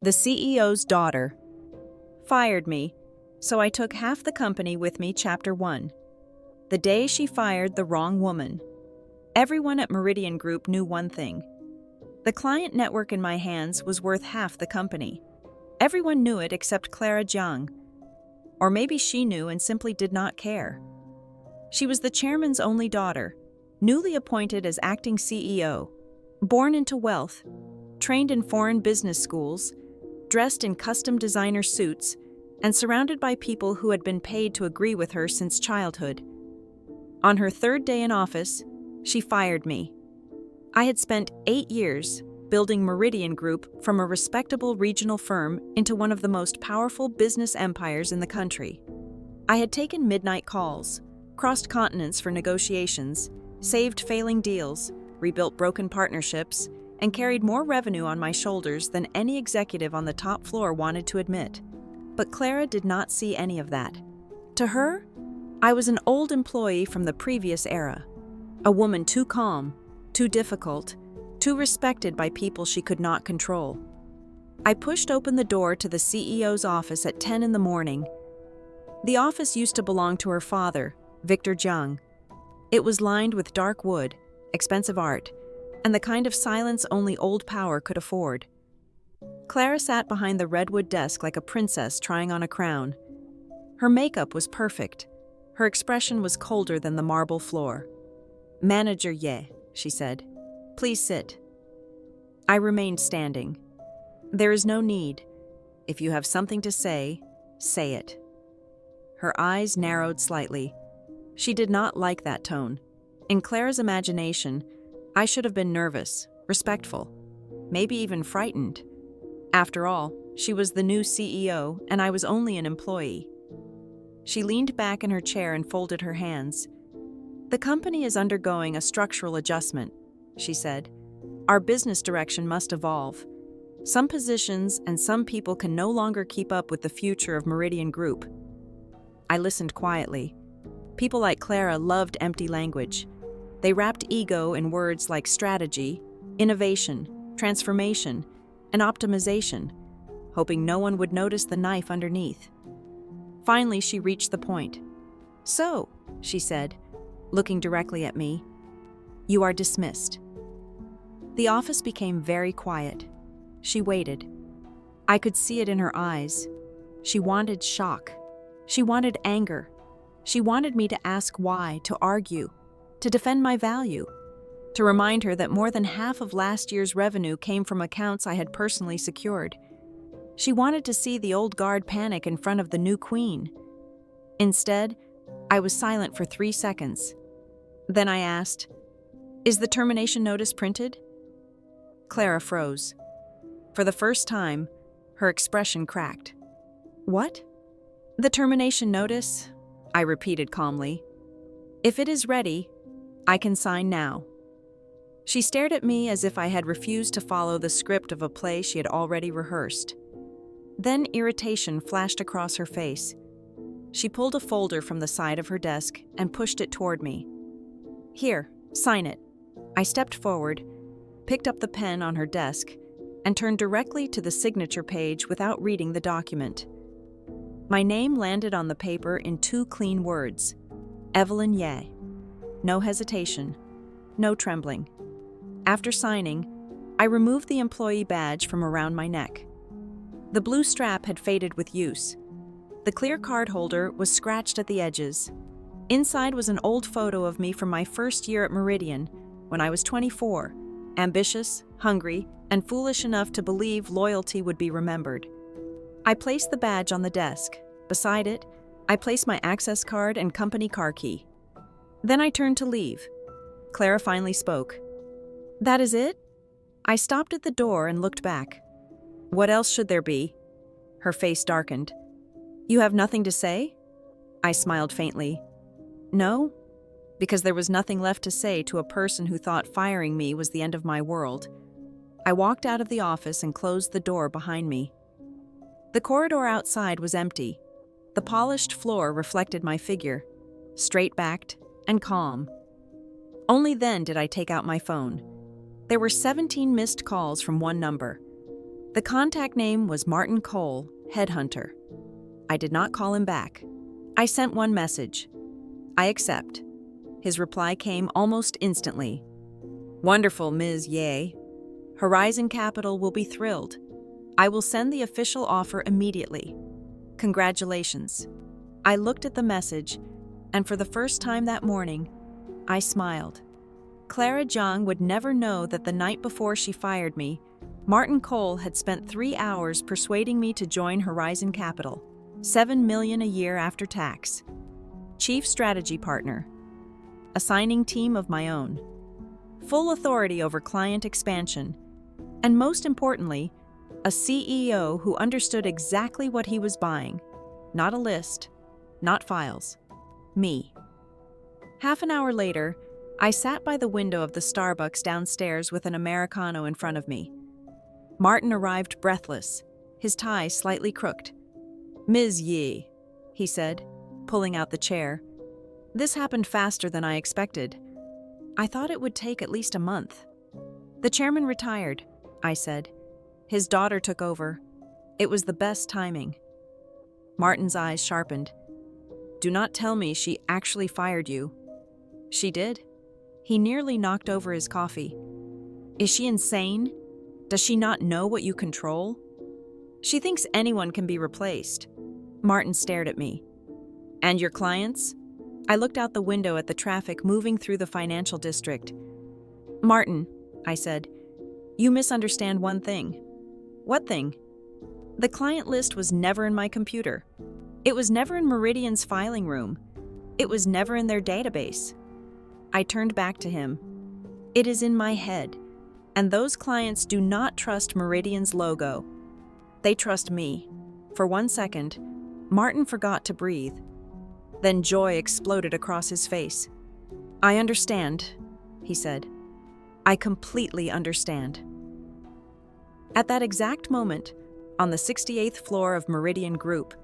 The CEO's daughter fired me, so I took half the company with me. Chapter 1. The day she fired the wrong woman. Everyone at Meridian Group knew one thing. The client network in my hands was worth half the company. Everyone knew it except Clara Jiang. Or maybe she knew and simply did not care. She was the chairman's only daughter, newly appointed as acting CEO, born into wealth, trained in foreign business schools, dressed in custom designer suits, and surrounded by people who had been paid to agree with her since childhood. On her third day in office, she fired me. I had spent 8 years building Meridian Group from a respectable regional firm into one of the most powerful business empires in the country. I had taken midnight calls, crossed continents for negotiations, saved failing deals, rebuilt broken partnerships, and carried more revenue on my shoulders than any executive on the top floor wanted to admit. But Clara did not see any of that. To her, I was an old employee from the previous era, a woman too calm, too difficult, too respected by people she could not control. I pushed open the door to the CEO's office at 10 in the morning. The office used to belong to her father, Victor Jiang. It was lined with dark wood, expensive art, and the kind of silence only old power could afford. Clara sat behind the redwood desk like a princess trying on a crown. Her makeup was perfect. Her expression was colder than the marble floor. "Manager Ye," she said, "please sit." I remained standing. "There is no need. If you have something to say, say it." Her eyes narrowed slightly. She did not like that tone. In Clara's imagination, I should have been nervous, respectful, maybe even frightened. After all, she was the new CEO, and I was only an employee. She leaned back in her chair and folded her hands. "The company is undergoing a structural adjustment," she said. "Our business direction must evolve. Some positions and some people can no longer keep up with the future of Meridian Group." I listened quietly. People like Clara loved empty language. They wrapped ego in words like strategy, innovation, transformation, and optimization, hoping no one would notice the knife underneath. Finally, she reached the point. "So," she said, looking directly at me, "you are dismissed." The office became very quiet. She waited. I could see it in her eyes. She wanted shock. She wanted anger. She wanted me to ask why, to argue, to defend my value, to remind her that more than half of last year's revenue came from accounts I had personally secured. She wanted to see the old guard panic in front of the new queen. Instead, I was silent for 3 seconds. Then I asked, "Is the termination notice printed?" Clara froze. For the first time, her expression cracked. "What?" "The termination notice," I repeated calmly. "If it is ready, I can sign now." She stared at me as if I had refused to follow the script of a play she had already rehearsed. Then irritation flashed across her face. She pulled a folder from the side of her desk and pushed it toward me. "Here, sign it." I stepped forward, picked up the pen on her desk, and turned directly to the signature page without reading the document. My name landed on the paper in 2 clean words: Evelyn Ye. No hesitation, no trembling. After signing, I removed the employee badge from around my neck. The blue strap had faded with use. The clear card holder was scratched at the edges. Inside was an old photo of me from my first year at Meridian, when I was 24, ambitious, hungry, and foolish enough to believe loyalty would be remembered. I placed the badge on the desk. Beside it, I placed my access card and company car key. Then I turned to leave. Clara finally spoke. "That is it?" I stopped at the door and looked back. "What else should there be?" Her face darkened. "You have nothing to say?" I smiled faintly. "No," because there was nothing left to say to a person who thought firing me was the end of my world. I walked out of the office and closed the door behind me. The corridor outside was empty. The polished floor reflected my figure, straight-backed and calm. Only then did I take out my phone. There were 17 missed calls from one number. The contact name was Martin Cole, headhunter. I did not call him back. I sent one message. I accept. His reply came almost instantly. Wonderful, Ms. Ye. Horizon Capital will be thrilled. I will send the official offer immediately. Congratulations. I looked at the message, and for the first time that morning, I smiled. Clara Jiang would never know that the night before she fired me, Martin Cole had spent 3 hours persuading me to join Horizon Capital, $7 million a year after tax. Chief strategy partner. Assigning team of my own. Full authority over client expansion. And most importantly, a CEO who understood exactly what he was buying. Not a list, not files. Me. Half an hour later, I sat by the window of the Starbucks downstairs with an Americano in front of me. Martin arrived breathless, his tie slightly crooked. Ms. Ye, he said, pulling out the chair. This happened faster than I expected. I thought it would take at least a month. The chairman retired, I said. His daughter took over. It was the best timing. Martin's eyes sharpened. Do not tell me she actually fired you. She did. He nearly knocked over his coffee. Is she insane? Does she not know what you control? She thinks anyone can be replaced. Martin stared at me. And your clients? I looked out the window at the traffic moving through the financial district. Martin, I said, you misunderstand one thing. What thing? The client list was never in my computer. It was never in Meridian's filing room. It was never in their database. I turned back to him. It is in my head, and those clients do not trust Meridian's logo. They trust me. For 1 second, Martin forgot to breathe. Then joy exploded across his face. I understand, he said. I completely understand. At that exact moment, on the 68th floor of Meridian Group,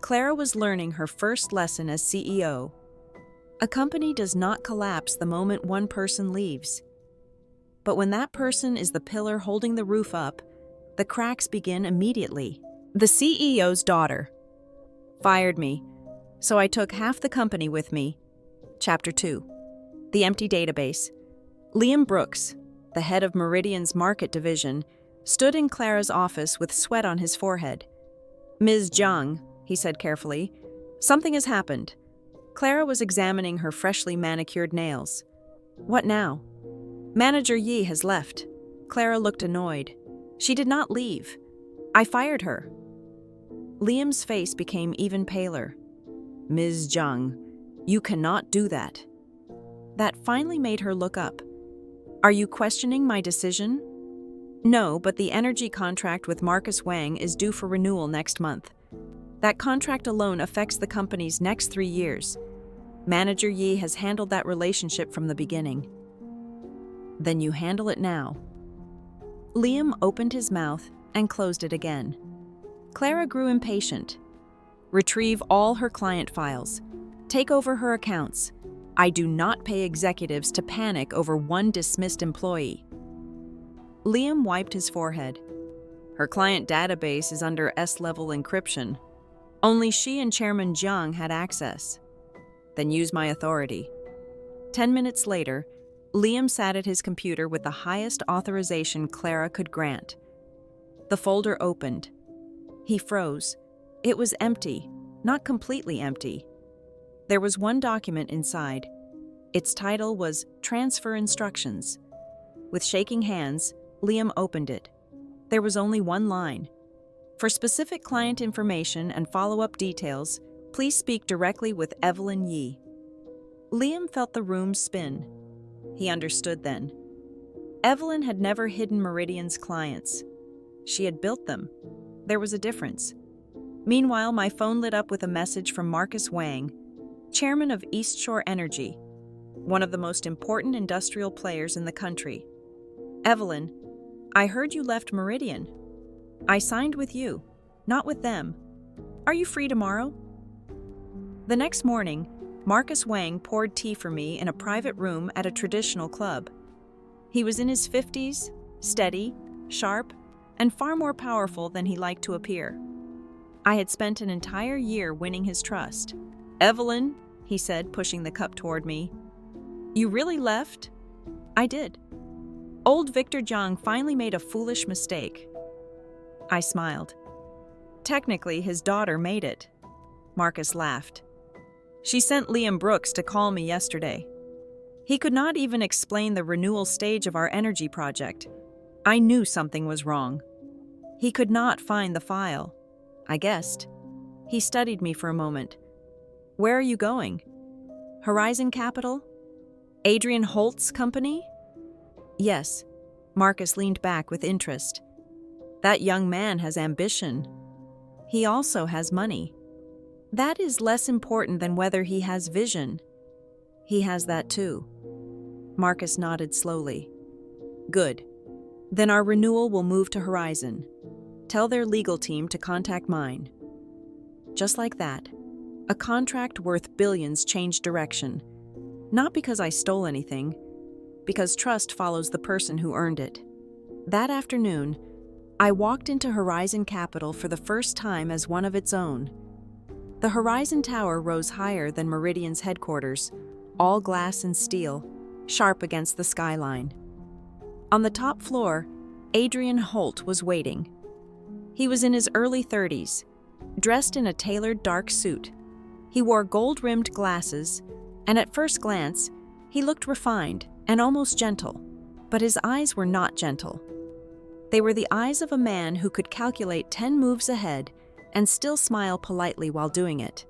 Clara was learning her first lesson as CEO. A company does not collapse the moment one person leaves. But when that person is the pillar holding the roof up, the cracks begin immediately. The CEO's daughter fired me, so I took half the company with me. Chapter 2. The empty database. Liam Brooks, the head of Meridian's market division, stood in Clara's office with sweat on his forehead. Ms. Jiang, he said carefully, something has happened. Clara was examining her freshly manicured nails. What now? Manager Ye has left. Clara looked annoyed. She did not leave. I fired her. Liam's face became even paler. Ms. Jiang, you cannot do that. That finally made her look up. Are you questioning my decision? No, but the energy contract with Marcus Wang is due for renewal next month. That contract alone affects the company's next 3 years. Manager Ye has handled that relationship from the beginning. Then you handle it now. Liam opened his mouth and closed it again. Clara grew impatient. Retrieve all her client files. Take over her accounts. I do not pay executives to panic over one dismissed employee. Liam wiped his forehead. Her client database is under S-level encryption. Only she and Chairman Jiang had access. Then use my authority. 10 minutes later, Liam sat at his computer with the highest authorization Clara could grant. The folder opened. He froze. It was empty, not completely empty. There was one document inside. Its title was Transfer Instructions. With shaking hands, Liam opened it. There was only one line. For specific client information and follow-up details, please speak directly with Evelyn Ye. Liam felt the room spin. He understood then. Evelyn had never hidden Meridian's clients. She had built them. There was a difference. Meanwhile, my phone lit up with a message from Marcus Wang, chairman of East Shore Energy, one of the most important industrial players in the country. Evelyn, I heard you left Meridian. I signed with you, not with them. Are you free tomorrow? The next morning, Marcus Wang poured tea for me in a private room at a traditional club. He was in his 50s, steady, sharp, and far more powerful than he liked to appear. I had spent an entire year winning his trust. "Evelyn," he said, pushing the cup toward me. "You really left?" "I did. Old Victor Jiang finally made a foolish mistake." I smiled. "Technically, his daughter made it." Marcus laughed. "She sent Liam Brooks to call me yesterday. He could not even explain the renewal stage of our energy project. I knew something was wrong. He could not find the file. I guessed." He studied me for a moment. "Where are you going?" "Horizon Capital? Adrian Holt's company?" "Yes." Marcus leaned back with interest. "That young man has ambition. He also has money. That is less important than whether he has vision." "He has that too." Marcus nodded slowly. "Good. Then our renewal will move to Horizon. Tell their legal team to contact mine." Just like that, a contract worth billions changed direction. Not because I stole anything, because trust follows the person who earned it. That afternoon, I walked into Horizon Capital for the first time as one of its own. The Horizon Tower rose higher than Meridian's headquarters, all glass and steel, sharp against the skyline. On the top floor, Adrian Holt was waiting. He was in his early 30s, dressed in a tailored dark suit. He wore gold-rimmed glasses, and at first glance, he looked refined and almost gentle. But his eyes were not gentle. They were the eyes of a man who could calculate 10 moves ahead and still smile politely while doing it.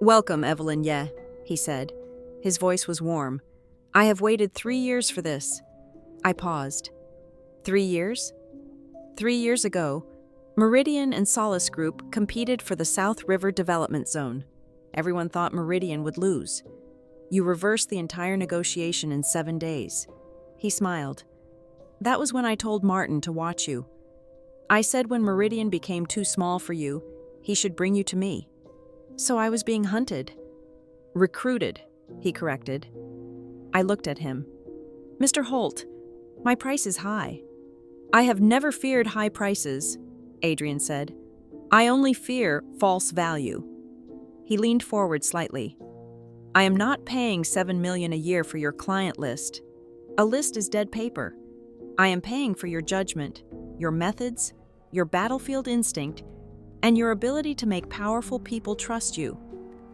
"Welcome, Evelyn Ye," he said. His voice was warm. "I have waited 3 years for this." I paused. 3 years? 3 years ago, Meridian and Solace Group competed for the South River Development Zone. Everyone thought Meridian would lose. You reversed the entire negotiation in 7 days. He smiled. "That was when I told Martin to watch you. I said when Meridian became too small for you, he should bring you to me. So I was being hunted." "Recruited," he corrected. I looked at him. "Mr. Holt, my price is high." "I have never feared high prices," Adrian said. "I only fear false value." He leaned forward slightly. "I am not paying $7 million a year for your client list. A list is dead paper. I am paying for your judgment, your methods, your battlefield instinct, and your ability to make powerful people trust you.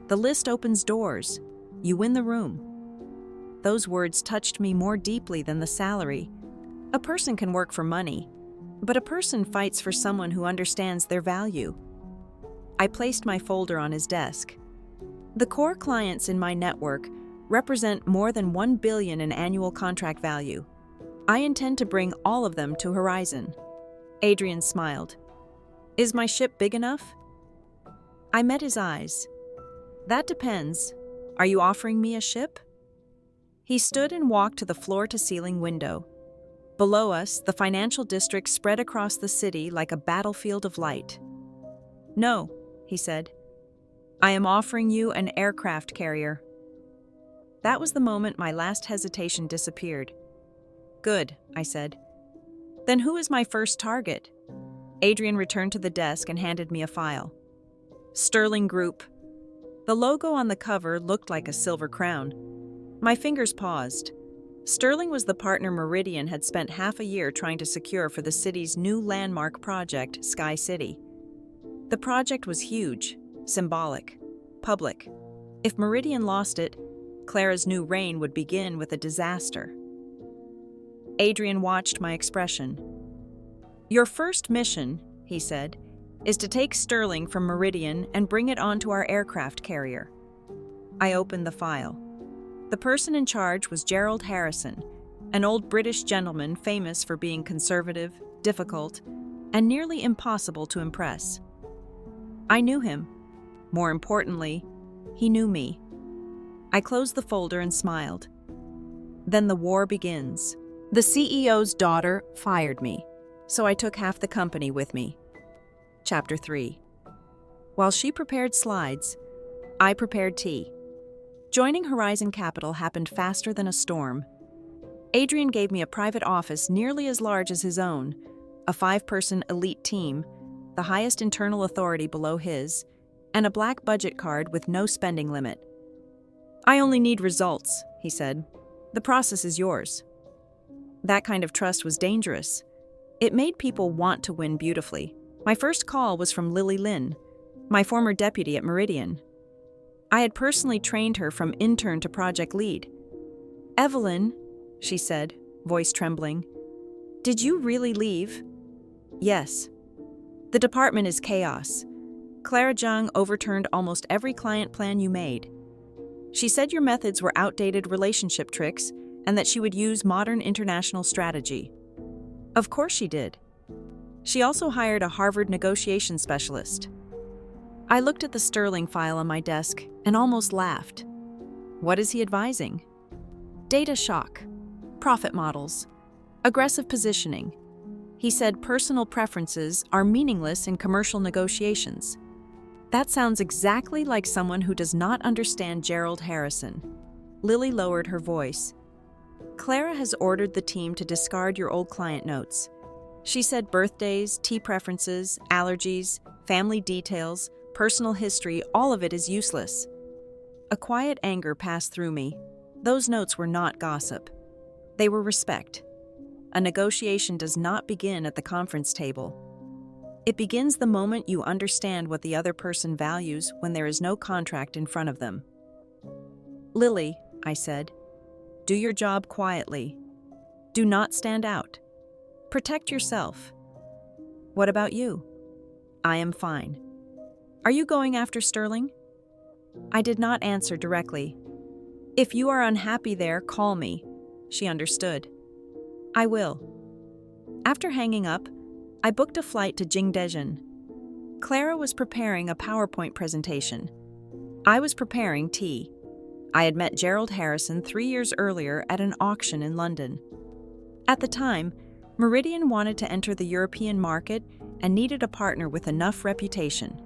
The list opens doors. You win the room." Those words touched me more deeply than the salary. A person can work for money, but a person fights for someone who understands their value. I placed my folder on his desk. The core clients in my network represent more than $1 billion in annual contract value. I intend to bring all of them to Horizon. Adrian smiled. "Is my ship big enough?" I met his eyes. "That depends. Are you offering me a ship?" He stood and walked to the floor-to-ceiling window. Below us, the financial district spread across the city like a battlefield of light. "No," he said. "I am offering you an aircraft carrier." That was the moment my last hesitation disappeared. "Good," I said. "Then who is my first target?" Adrian returned to the desk and handed me a file. "Sterling Group." The logo on the cover looked like a silver crown. My fingers paused. Sterling was the partner Meridian had spent half a year trying to secure for the city's new landmark project, Sky City. The project was huge, symbolic, public. If Meridian lost it, Clara's new reign would begin with a disaster. Adrian watched my expression. "Your first mission," he said, "is to take Sterling from Meridian and bring it onto our aircraft carrier." I opened the file. The person in charge was Gerald Harrison, an old British gentleman famous for being conservative, difficult, and nearly impossible to impress. I knew him. More importantly, he knew me. I closed the folder and smiled. Then the war begins. The CEO's daughter fired me, so I took half the company with me. Chapter 3. While she prepared slides, I prepared tea. Joining Horizon Capital happened faster than a storm. Adrian gave me a private office nearly as large as his own, a 5-person elite team, the highest internal authority below his, and a black budget card with no spending limit. "I only need results," he said. "The process is yours." That kind of trust was dangerous. It made people want to win beautifully. My first call was from Lily Lin, my former deputy at Meridian. I had personally trained her from intern to project lead. "Evelyn," she said, voice trembling, "did you really leave?" "Yes. The department is chaos. Clara Jiang overturned almost every client plan you made. She said your methods were outdated relationship tricks and that she would use modern international strategy." Of course she did. She also hired a Harvard negotiation specialist. I looked at the Sterling file on my desk and almost laughed. What is he advising? Data shock, profit models, aggressive positioning. He said personal preferences are meaningless in commercial negotiations. That sounds exactly like someone who does not understand Gerald Harrison. Lily lowered her voice. "Clara has ordered the team to discard your old client notes. She said birthdays, tea preferences, allergies, family details, personal history, all of it is useless." A quiet anger passed through me. Those notes were not gossip. They were respect. A negotiation does not begin at the conference table. It begins the moment you understand what the other person values when there is no contract in front of them. "Lily," I said, "do your job quietly. Do not stand out. Protect yourself." "What about you?" "I am fine." "Are you going after Sterling?" I did not answer directly. "If you are unhappy there, call me." She understood. "I will." After hanging up, I booked a flight to Jingdezhen. Clara was preparing a PowerPoint presentation. I was preparing tea. I had met Gerald Harrison 3 years earlier at an auction in London. At the time, Meridian wanted to enter the European market and needed a partner with enough reputation.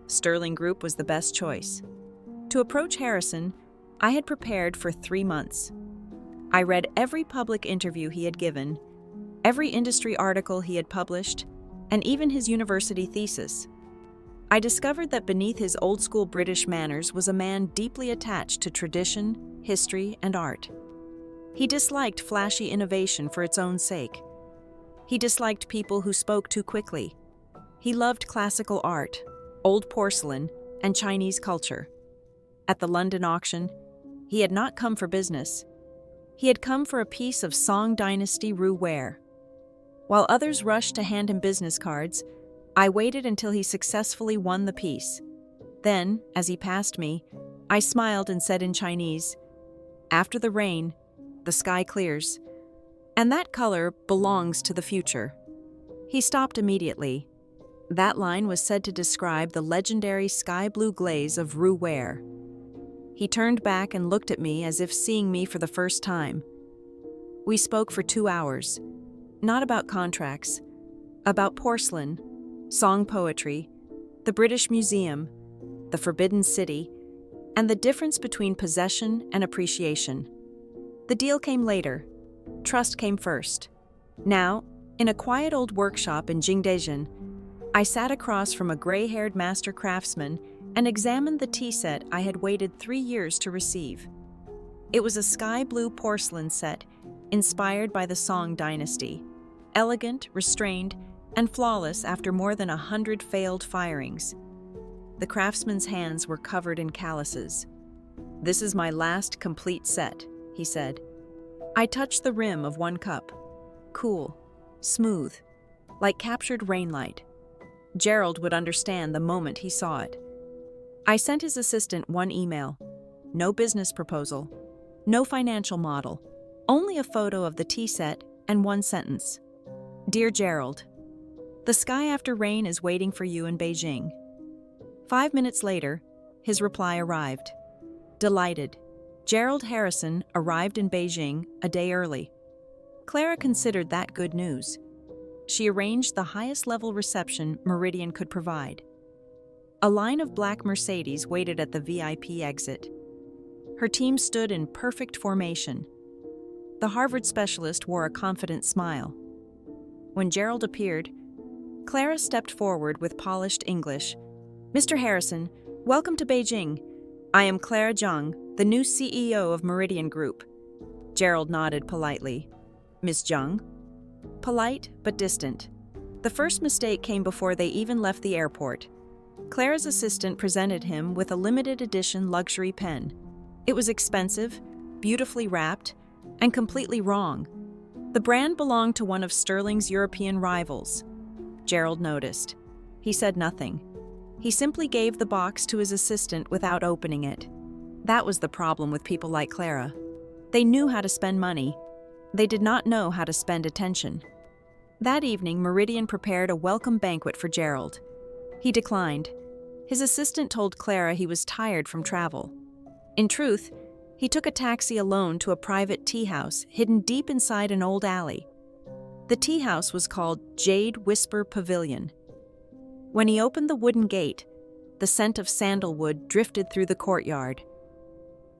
Sterling Group was the best choice. To approach Harrison, I had prepared for 3 months. I read every public interview he had given, every industry article he had published, and even his university thesis. I discovered that beneath his old-school British manners was a man deeply attached to tradition, history, and art. He disliked flashy innovation for its own sake. He disliked people who spoke too quickly. He loved classical art, old porcelain, and Chinese culture. At the London auction, he had not come for business. He had come for a piece of Song Dynasty roux-ware. While others rushed to hand him business cards, I waited until he successfully won the piece. Then, as he passed me, I smiled and said in Chinese, "After the rain, the sky clears, and that color belongs to the future." He stopped immediately. That line was said to describe the legendary sky-blue glaze of roux-ware. He turned back and looked at me as if seeing me for the first time. We spoke for 2 hours, not about contracts, about porcelain, song poetry, the British Museum, the Forbidden City, and the difference between possession and appreciation. The deal came later. Trust came first. Now, in a quiet old workshop in Jingdezhen, I sat across from a gray-haired master craftsman and examined the tea set I had waited 3 years to receive. It was a sky-blue porcelain set inspired by the Song Dynasty, elegant, restrained, and flawless after more than 100 failed firings. The craftsman's hands were covered in calluses. "This is my last complete set," he said. I touched the rim of one cup. Cool, smooth, like captured rainlight. Gerald would understand the moment he saw it. I sent his assistant one email. No business proposal, no financial model, only a photo of the tea set and one sentence. "Dear Gerald, the sky after rain is waiting for you in Beijing." 5 minutes later, his reply arrived. "Delighted. Gerald Harrison arrived in Beijing a day early." Clara considered that good news. She arranged the highest-level reception Meridian could provide. A line of black Mercedes waited at the VIP exit. Her team stood in perfect formation. The Harvard specialist wore a confident smile. When Gerald appeared, Clara stepped forward with polished English. "Mr. Harrison, welcome to Beijing. I am Clara Jiang, the new CEO of Meridian Group." Gerald nodded politely. "Miss Jiang?" Polite but distant. The first mistake came before they even left the airport. Clara's assistant presented him with a limited edition luxury pen. It was expensive, beautifully wrapped, and completely wrong. The brand belonged to one of Sterling's European rivals. Gerald noticed. He said nothing. He simply gave the box to his assistant without opening it. That was the problem with people like Clara. They knew how to spend money. They did not know how to spend attention. That evening, Meridian prepared a welcome banquet for Gerald. He declined. His assistant told Clara he was tired from travel. In truth, he took a taxi alone to a private tea house hidden deep inside an old alley. The tea house was called Jade Whisper Pavilion. When he opened the wooden gate, the scent of sandalwood drifted through the courtyard.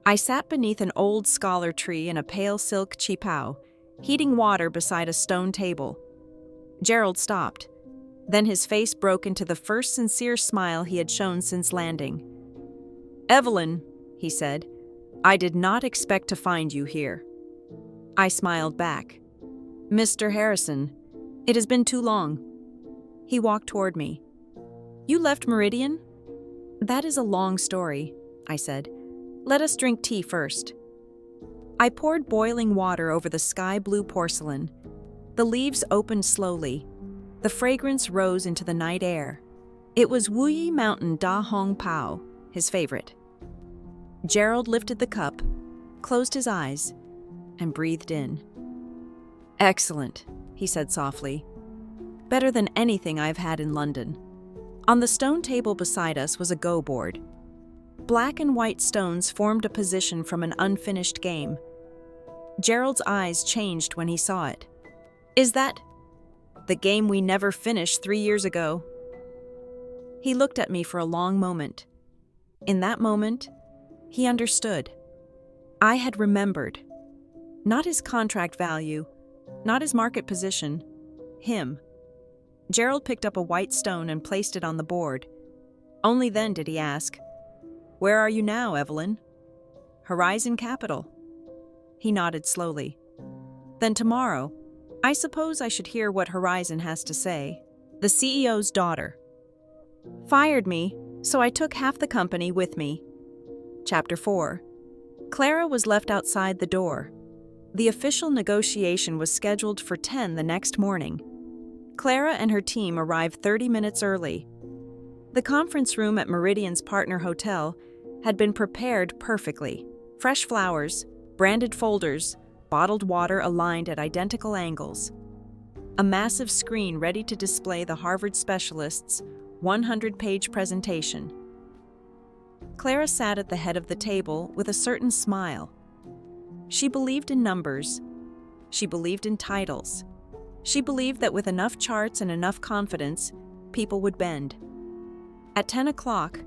I sat beneath an old scholar tree in a pale silk qipao, heating water beside a stone table. Gerald stopped. Then his face broke into the first sincere smile he had shown since landing. "Evelyn," he said, "I did not expect to find you here." I smiled back. "Mr. Harrison, it has been too long." He walked toward me. "You left Meridian?" "That is a long story," I said. "Let us drink tea first." I poured boiling water over the sky-blue porcelain. The leaves opened slowly. The fragrance rose into the night air. It was Wuyi Mountain Da Hong Pao, his favorite. Gerald lifted the cup, closed his eyes, and breathed in. "Excellent," he said softly. "Better than anything I've had in London." On the stone table beside us was a go board. Black and white stones formed a position from an unfinished game. Gerald's eyes changed when he saw it. "Is that the game we never finished 3 years ago?" He looked at me for a long moment. In that moment, he understood. I had remembered. Not his contract value, not his market position, him. Gerald picked up a white stone and placed it on the board. Only then did he ask, "Where are you now, Evelyn?" "Horizon Capital." He nodded slowly. "Then tomorrow, I suppose I should hear what Horizon has to say." The CEO's daughter fired me, so I took half the company with me. Chapter 4. Clara was left outside the door. The official negotiation was scheduled for 10 the next morning. Clara and her team arrived 30 minutes early. The conference room at Meridian's partner hotel had been prepared perfectly. Fresh flowers, branded folders, bottled water aligned at identical angles. A massive screen ready to display the Harvard specialist's 100-page presentation. Clara sat at the head of the table with a certain smile. She believed in numbers. She believed in titles. She believed that with enough charts and enough confidence, people would bend. At 10 o'clock,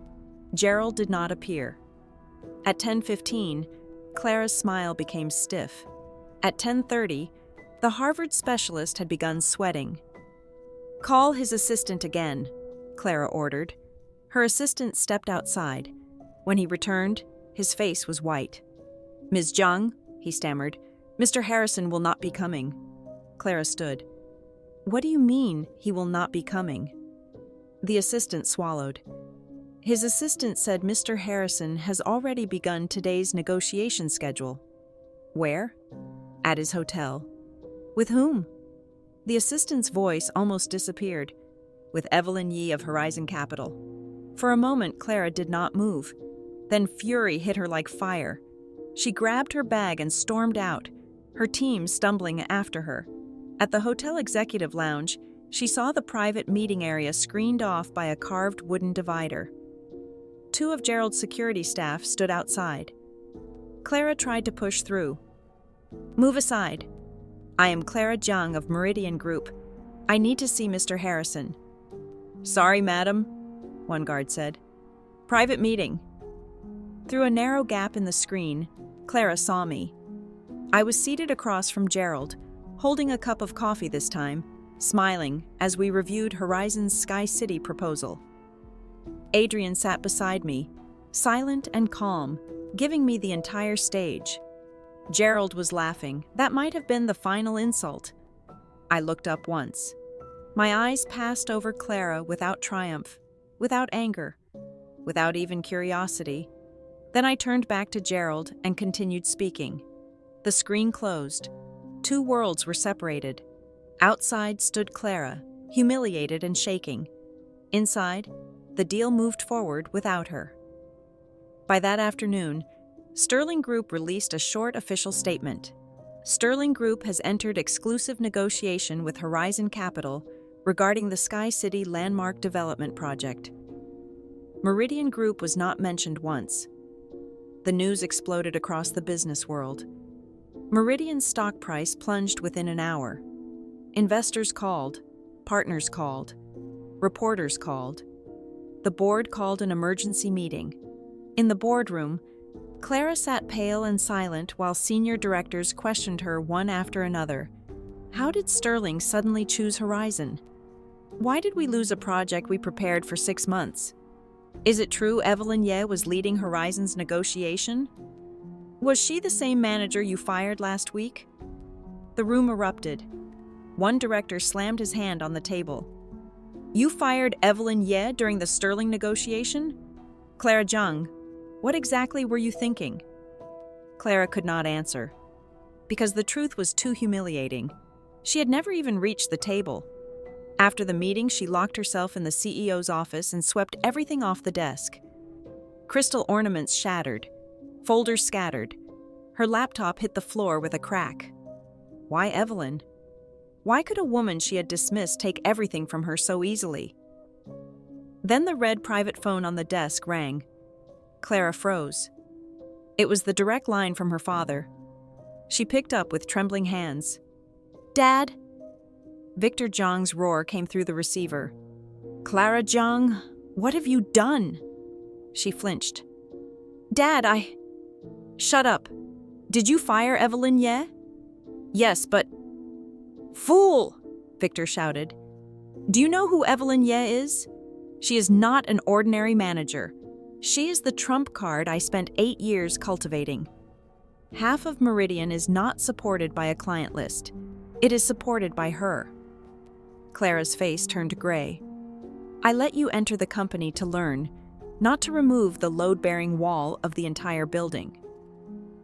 Gerald did not appear. At 10:15, Clara's smile became stiff. At 10:30, the Harvard specialist had begun sweating. "Call his assistant again," Clara ordered. Her assistant stepped outside. When he returned, his face was white. "Ms. Jiang," he stammered, "Mr. Harrison will not be coming." Clara stood. "What do you mean, he will not be coming?" The assistant swallowed. His assistant said Mr. Harrison has already begun today's negotiation schedule. Where? At his hotel. With whom? The assistant's voice almost disappeared. With Evelyn Ye of Horizon Capital. For a moment, Clara did not move. Then fury hit her like fire. She grabbed her bag and stormed out, her team stumbling after her. At the hotel executive lounge, she saw the private meeting area screened off by a carved wooden divider. 2 of Gerald's security staff stood outside. Clara tried to push through. "Move aside. I am Clara Jiang of Meridian Group. I need to see Mr. Harrison." "Sorry, madam," one guard said. "Private meeting." Through a narrow gap in the screen, Clara saw me. I was seated across from Gerald, holding a cup of coffee this time, smiling as we reviewed Horizon's Sky City proposal. Adrian sat beside me, silent and calm, giving me the entire stage. Gerald was laughing. That might have been the final insult. I looked up once. My eyes passed over Clara without triumph, without anger, without even curiosity. Then I turned back to Gerald and continued speaking. The screen closed. 2 worlds were separated. Outside stood Clara, humiliated and shaking. Inside, the deal moved forward without her. By that afternoon, Sterling Group released a short official statement. Sterling Group has entered exclusive negotiation with Horizon Capital regarding the Sky City Landmark Development Project. Meridian Group was not mentioned once. The news exploded across the business world. Meridian's stock price plunged within an hour. Investors called, partners called, reporters called. The board called an emergency meeting. In the boardroom, Clara sat pale and silent while senior directors questioned her one after another. How did Sterling suddenly choose Horizon? Why did we lose a project we prepared for 6 months? Is it true Evelyn Ye was leading Horizon's negotiation? Was she the same manager you fired last week? The room erupted. One director slammed his hand on the table. You fired Evelyn Ye during the Sterling negotiation? Clara Jiang, what exactly were you thinking? Clara could not answer, because the truth was too humiliating. She had never even reached the table. After the meeting, she locked herself in the CEO's office and swept everything off the desk. Crystal ornaments shattered, folders scattered. Her laptop hit the floor with a crack. Why Evelyn? Why could a woman she had dismissed take everything from her so easily? Then the red private phone on the desk rang. Clara froze. It was the direct line from her father. She picked up with trembling hands. Dad? Victor Jiang's roar came through the receiver. Clara Jiang, what have you done? She flinched. Dad, Shut up. Did you fire Evelyn Ye? Yes, but... Fool! Victor shouted. Do you know who Evelyn Ye is? She is not an ordinary manager. She is the trump card I spent 8 years cultivating. Half of Meridian is not supported by a client list. It is supported by her. Clara's face turned gray. I let you enter the company to learn, not to remove the load-bearing wall of the entire building.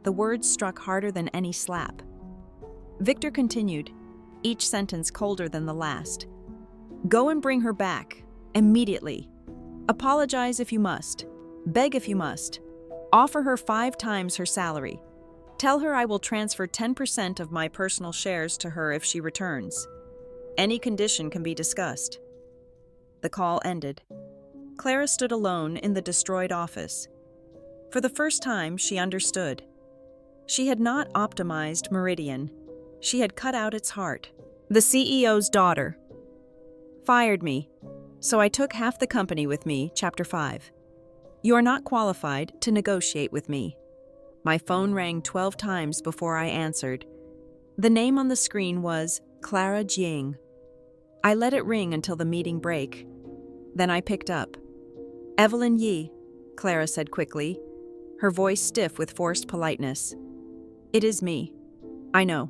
The words struck harder than any slap. Victor continued, each sentence colder than the last. Go and bring her back, immediately. Apologize if you must. Beg if you must. Offer her 5 times her salary. Tell her I will transfer 10% of my personal shares to her if she returns. Any condition can be discussed. The call ended. Clara stood alone in the destroyed office. For the first time, she understood. She had not optimized Meridian. She had cut out its heart. The CEO's daughter fired me, so I took half the company with me, Chapter 5. You are not qualified to negotiate with me. My phone rang 12 times before I answered. The name on the screen was Clara Jiang. I let it ring until the meeting break. Then I picked up. Evelyn Ye, Clara said quickly, her voice stiff with forced politeness. It is me. I know.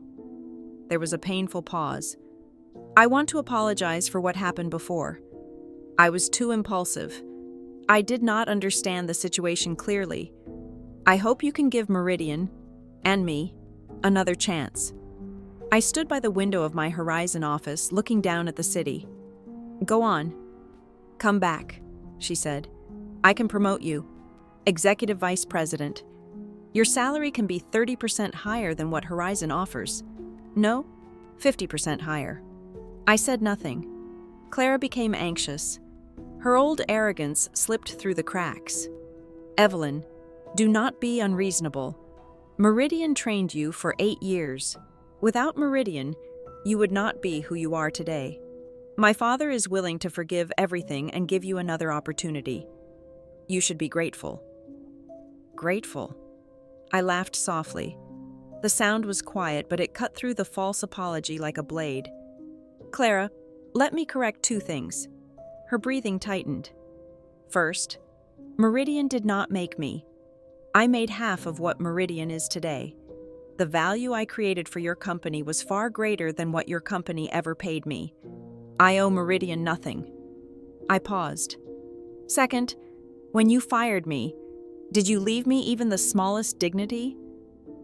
There was a painful pause. I want to apologize for what happened before. I was too impulsive. I did not understand the situation clearly. I hope you can give Meridian, and me, another chance. I stood by the window of my Horizon office, looking down at the city. Go on. Come back, she said. I can promote you. Executive Vice President. Your salary can be 30% higher than what Horizon offers. No, 50% higher. I said nothing. Clara became anxious. Her old arrogance slipped through the cracks. Evelyn, do not be unreasonable. Meridian trained you for 8 years. Without Meridian, you would not be who you are today. My father is willing to forgive everything and give you another opportunity. You should be grateful. Grateful? I laughed softly. The sound was quiet, but it cut through the false apology like a blade. Clara, let me correct two things. Her breathing tightened. First, Meridian did not make me. I made half of what Meridian is today. The value I created for your company was far greater than what your company ever paid me. I owe Meridian nothing. I paused. Second, when you fired me, did you leave me even the smallest dignity?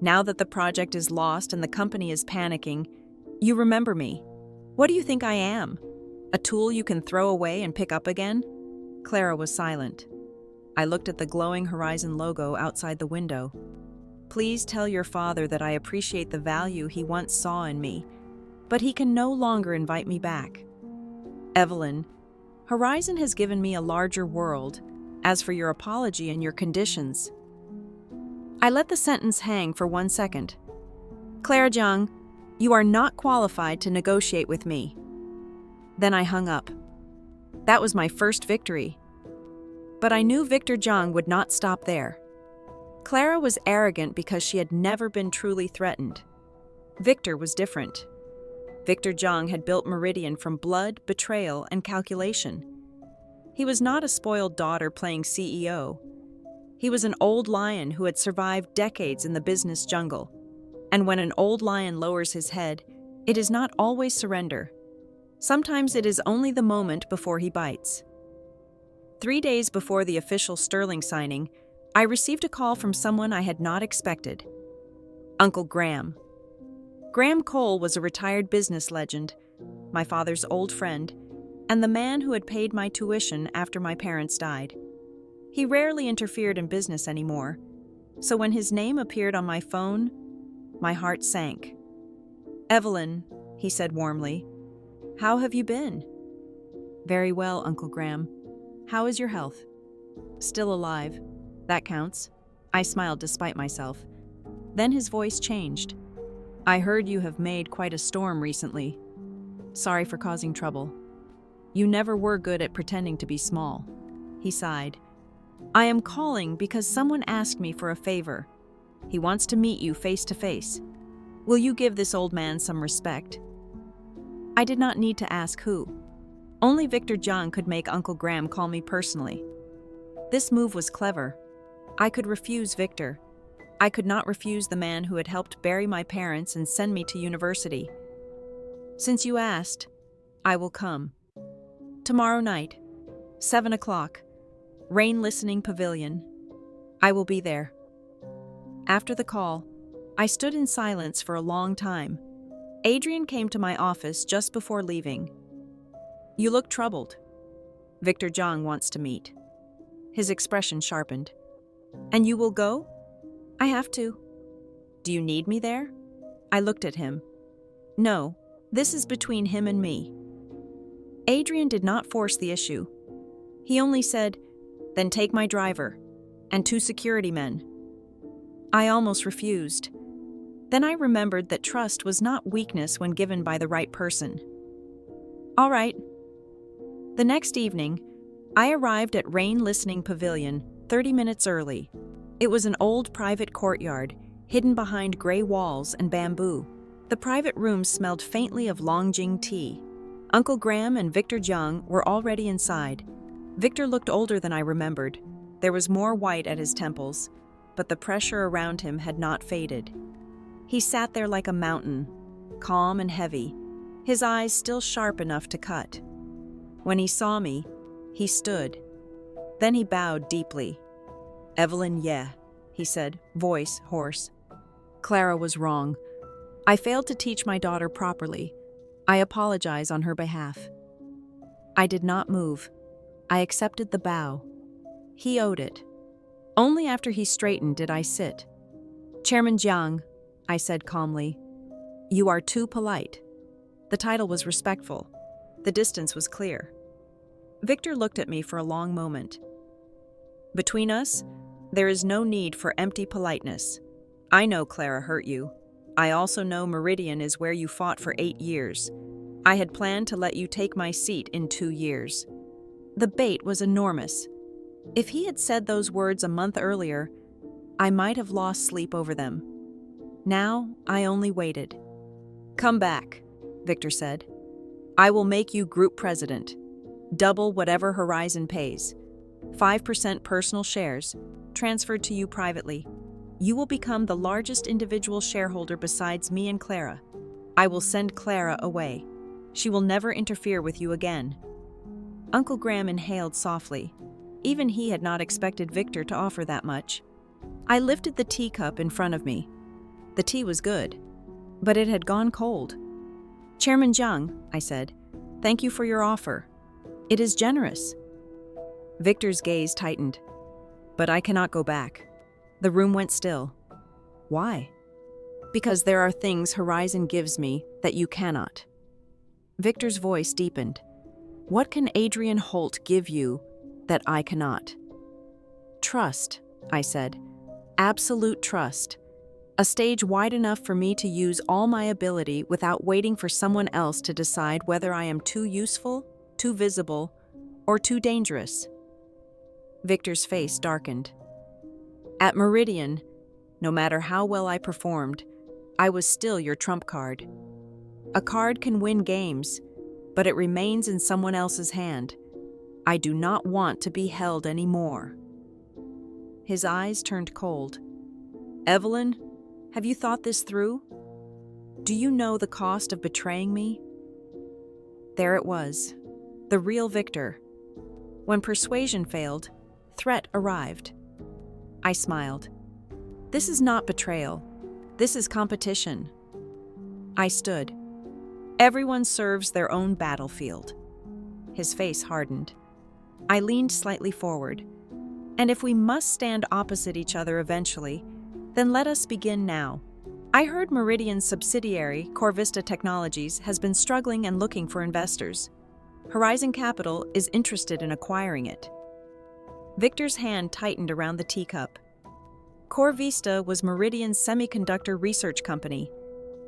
Now that the project is lost and the company is panicking, you remember me. What do you think I am? A tool you can throw away and pick up again? Clara was silent. I looked at the glowing Horizon logo outside the window. Please tell your father that I appreciate the value he once saw in me, but he can no longer invite me back. Evelyn, Horizon has given me a larger world. As for your apology and your conditions. I let the sentence hang for 1 second. Clara Jiang, you are not qualified to negotiate with me. Then I hung up. That was my first victory. But I knew Victor Jiang would not stop there. Clara was arrogant because she had never been truly threatened. Victor was different. Victor Jiang had built Meridian from blood, betrayal, and calculation. He was not a spoiled daughter playing CEO. He was an old lion who had survived decades in the business jungle. And when an old lion lowers his head, it is not always surrender. Sometimes it is only the moment before he bites. 3 days before the official Sterling signing, I received a call from someone I had not expected. Uncle Graham. Graham Cole was a retired business legend, my father's old friend, and the man who had paid my tuition after my parents died. He rarely interfered in business anymore, so when his name appeared on my phone, my heart sank. Evelyn, he said warmly, how have you been? Very well, Uncle Graham. How is your health? Still alive. That counts. I smiled despite myself. Then his voice changed. I heard you have made quite a storm recently. Sorry for causing trouble. You never were good at pretending to be small. He sighed. I am calling because someone asked me for a favor. He wants to meet you face to face. Will you give this old man some respect? I did not need to ask who. Only Victor Jiang could make Uncle Graham call me personally. This move was clever. I could refuse Victor. I could not refuse the man who had helped bury my parents and send me to university. Since you asked, I will come. Tomorrow night, 7 o'clock, Rain Listening Pavilion. I will be there. After the call, I stood in silence for a long time. Adrian came to my office just before leaving. You look troubled. Victor Jiang wants to meet. His expression sharpened. And you will go? I have to. Do you need me there? I looked at him. No, this is between him and me. Adrian did not force the issue. He only said, then take my driver and 2 security men. I almost refused. Then I remembered that trust was not weakness when given by the right person. All right. The next evening, I arrived at Rain Listening Pavilion 30 minutes early. It was an old private courtyard, hidden behind gray walls and bamboo. The private rooms smelled faintly of Longjing tea. Uncle Graham and Victor Jiang were already inside. Victor looked older than I remembered. There was more white at his temples, but the pressure around him had not faded. He sat there like a mountain, calm and heavy, his eyes still sharp enough to cut. When he saw me, he stood. Then he bowed deeply. Evelyn Ye, he said, voice hoarse. Clara was wrong. I failed to teach my daughter properly. I apologize on her behalf. I did not move. I accepted the bow. He owed it. Only after he straightened did I sit. Chairman Jiang, I said calmly, you are too polite. The title was respectful. The distance was clear. Victor looked at me for a long moment. Between us, there is no need for empty politeness. I know Clara hurt you. I also know Meridian is where you fought for 8 years. I had planned to let you take my seat in 2 years. The bait was enormous. If he had said those words a month earlier, I might have lost sleep over them. Now, I only waited. Come back, Victor said. I will make you group president. Double whatever Horizon pays. 5% personal shares, transferred to you privately. You will become the largest individual shareholder besides me and Clara. I will send Clara away. She will never interfere with you again." Uncle Graham inhaled softly. Even he had not expected Victor to offer that much. I lifted the teacup in front of me. The tea was good, but it had gone cold. "Chairman Jiang," I said, "thank you for your offer. It is generous." Victor's gaze tightened. "But I cannot go back." The room went still. "Why?" "Because there are things Horizon gives me that you cannot." Victor's voice deepened. "What can Adrian Holt give you that I cannot?" "Trust," I said. "Absolute trust. A stage wide enough for me to use all my ability without waiting for someone else to decide whether I am too useful, too visible, or too dangerous." Victor's face darkened. "At Meridian, no matter how well I performed, I was still your trump card. A card can win games, but it remains in someone else's hand. I do not want to be held anymore." His eyes turned cold. "Evelyn, have you thought this through? Do you know the cost of betraying me?" There it was, the real Victor. When persuasion failed, threat arrived. I smiled. "This is not betrayal. This is competition." I stood. "Everyone serves their own battlefield." His face hardened. I leaned slightly forward. "And if we must stand opposite each other eventually, then let us begin now. I heard Meridian's subsidiary, CoreVista Technologies, has been struggling and looking for investors. Horizon Capital is interested in acquiring it." Victor's hand tightened around the teacup. CoreVista was Meridian's semiconductor research company.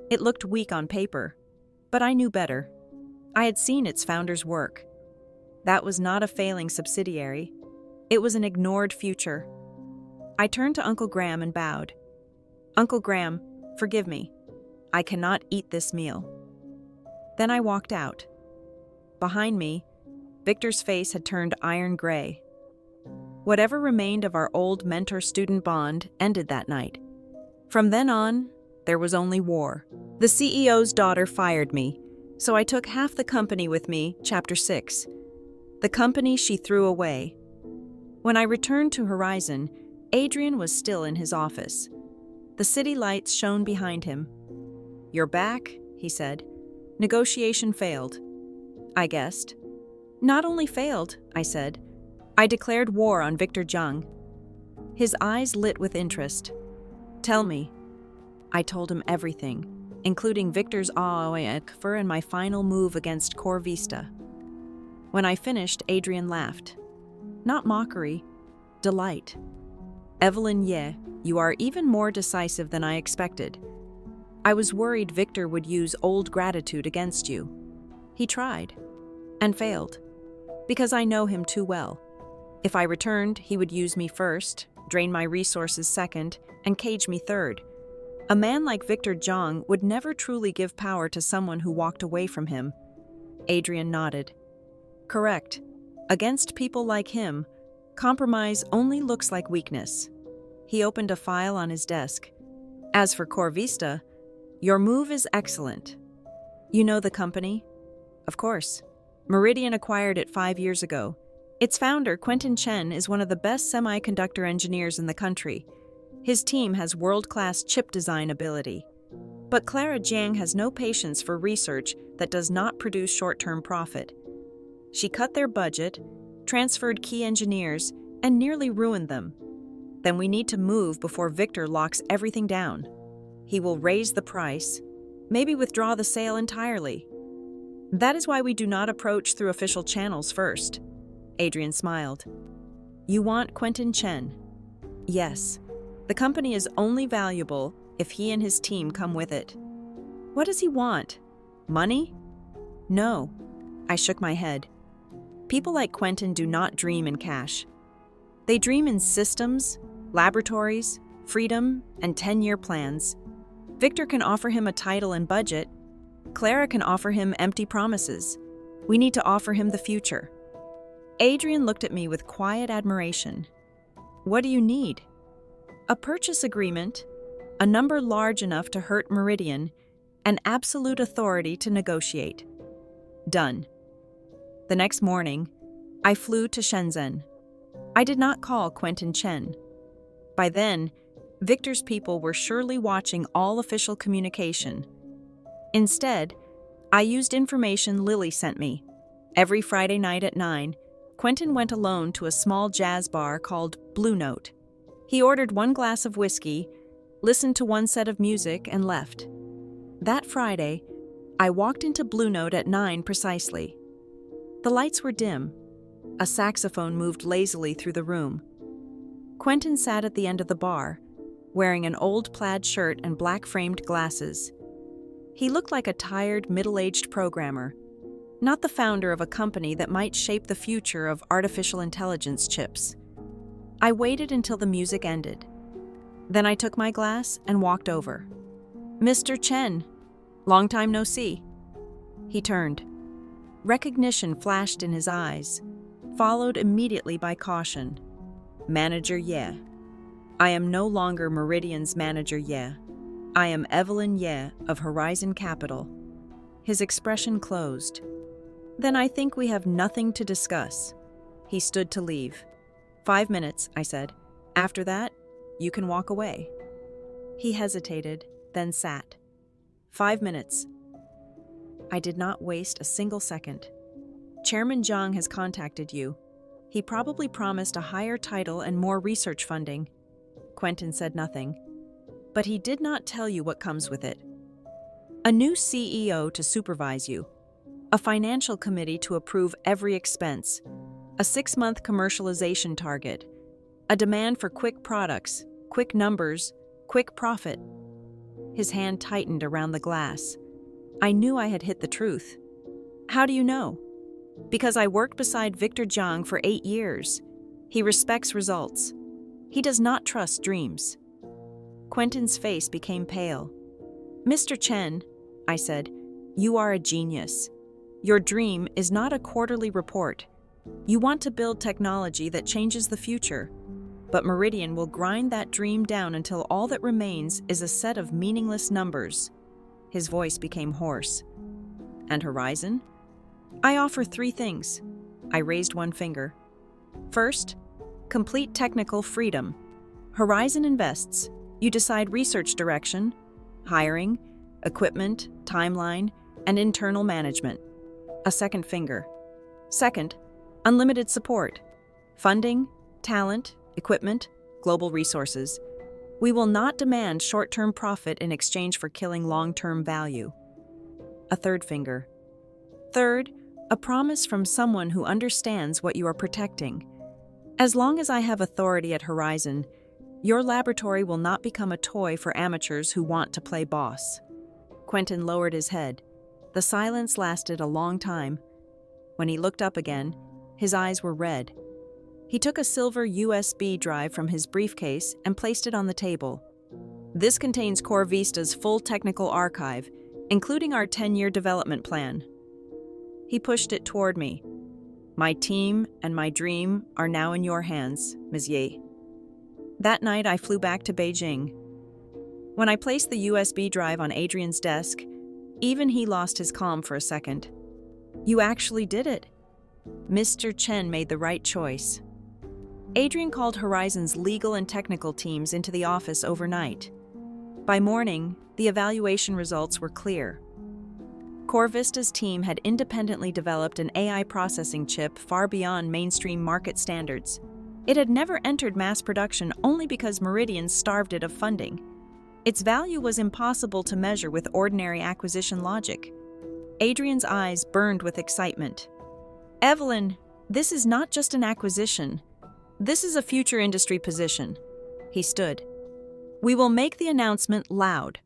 It looked weak on paper, but I knew better. I had seen its founders work. That was not a failing subsidiary. It was an ignored future. I turned to Uncle Graham and bowed. "Uncle Graham, forgive me. I cannot eat this meal." Then I walked out. Behind me, Victor's face had turned iron gray. Whatever remained of our old mentor-student bond ended that night. From then on, there was only war. The CEO's daughter fired me, so I took half the company with me, Chapter 6. The company she threw away. When I returned to Horizon, Adrian was still in his office. The city lights shone behind him. "You're back," he said. "Negotiation failed." I guessed. "Not only failed," I said. "I declared war on Victor Jiang." His eyes lit with interest. "Tell me." I told him everything, including Victor's offer and my final move against CoreVista. When I finished, Adrian laughed. Not mockery, delight. "Evelyn Ye, you are even more decisive than I expected. I was worried Victor would use old gratitude against you. He tried, and failed, because I know him too well. If I returned, he would use me first, drain my resources second, and cage me third. A man like Victor Jiang would never truly give power to someone who walked away from him." Adrian nodded. "Correct. Against people like him, compromise only looks like weakness." He opened a file on his desk. "As for CoreVista, your move is excellent. You know the company?" "Of course. Meridian acquired it 5 years ago. Its founder, Quentin Chen, is one of the best semiconductor engineers in the country. His team has world-class chip design ability. But Clara Jiang has no patience for research that does not produce short-term profit. She cut their budget, transferred key engineers, and nearly ruined them. Then we need to move before Victor locks everything down. He will raise the price, maybe withdraw the sale entirely. That is why we do not approach through official channels first." Adrian smiled. "You want Quentin Chen?" "Yes. The company is only valuable if he and his team come with it." "What does he want? Money?" "No." I shook my head. People like Quentin do not dream in cash. They dream in systems, laboratories, freedom, and 10-year plans. Victor can offer him a title and budget. Clara can offer him empty promises. We need to offer him the future. Adrian looked at me with quiet admiration. What do you need? A purchase agreement, a number large enough to hurt Meridian, and absolute authority to negotiate. Done. The next morning, I flew to Shenzhen. I did not call Quentin Chen. By then, Victor's people were surely watching all official communication. Instead, I used information Lily sent me. Every Friday night at 9, Quentin went alone to a small jazz bar called Blue Note. He ordered 1 glass of whiskey, listened to 1 set of music, and left. That Friday, I walked into Blue Note at 9 precisely. The lights were dim. A saxophone moved lazily through the room. Quentin sat at the end of the bar, wearing an old plaid shirt and black-framed glasses. He looked like a tired, middle-aged programmer, not the founder of a company that might shape the future of artificial intelligence chips. I waited until the music ended. Then I took my glass and walked over. "Mr. Chen, long time no see." He turned. Recognition flashed in his eyes, followed immediately by caution. "Manager Ye. I am no longer Meridian's Manager Ye. I am Evelyn Ye of Horizon Capital." His expression closed. "Then I think we have nothing to discuss." He stood to leave. 5 minutes, I said. "After that, you can walk away." He hesitated, then sat. 5 minutes. I did not waste a single second. "Chairman Jiang has contacted you. He probably promised a higher title and more research funding." Quentin said nothing. "But he did not tell you what comes with it. A new CEO to supervise you, a financial committee to approve every expense, a 6-month commercialization target, a demand for quick products, quick numbers, quick profit." His hand tightened around the glass. I knew I had hit the truth. "How do you know?" "Because I worked beside Victor Jiang for 8 years. He respects results. He does not trust dreams." Quentin's face became pale. "Mr. Chen," I said, "you are a genius. Your dream is not a quarterly report. You want to build technology that changes the future. But Meridian will grind that dream down until all that remains is a set of meaningless numbers." His voice became hoarse. "And Horizon?" "I offer 3 things." I raised 1 finger. "First, complete technical freedom. Horizon invests. You decide research direction, hiring, equipment, timeline, and internal management." A second finger. "Second, unlimited support. Funding, talent, equipment, global resources. We will not demand short-term profit in exchange for killing long-term value." A third finger. "Third, a promise from someone who understands what you are protecting. As long as I have authority at Horizon, your laboratory will not become a toy for amateurs who want to play boss." Quentin lowered his head. The silence lasted a long time. When he looked up again, his eyes were red. He took a silver USB drive from his briefcase and placed it on the table. "This contains CoreVista's full technical archive, including our 10-year development plan." He pushed it toward me. "My team and my dream are now in your hands, Ms. Ye." That night, I flew back to Beijing. When I placed the USB drive on Adrian's desk, even he lost his calm for a second. "You actually did it." Mr. Chen made the right choice. Adrian called Horizon's legal and technical teams into the office overnight. By morning, the evaluation results were clear. CoreVista's team had independently developed an AI processing chip far beyond mainstream market standards. It had never entered mass production only because Meridian starved it of funding. Its value was impossible to measure with ordinary acquisition logic. Adrian's eyes burned with excitement. "Evelyn, this is not just an acquisition. This is a future industry position." He stood. "We will make the announcement loud."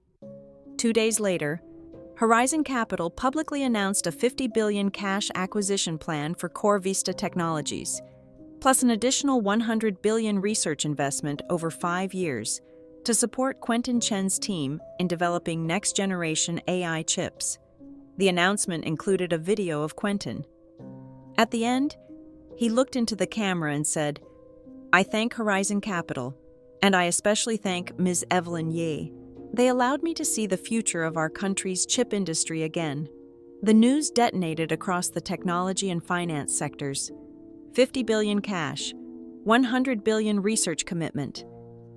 2 days later, Horizon Capital publicly announced a $50 billion cash acquisition plan for CoreVista Technologies, plus an additional $100 billion research investment over 5 years to support Quentin Chen's team in developing next-generation AI chips. The announcement included a video of Quentin. At the end, he looked into the camera and said, "I thank Horizon Capital, and I especially thank Ms. Evelyn Ye. They allowed me to see the future of our country's chip industry again." The news detonated across the technology and finance sectors. 50 billion cash, 100 billion research commitment.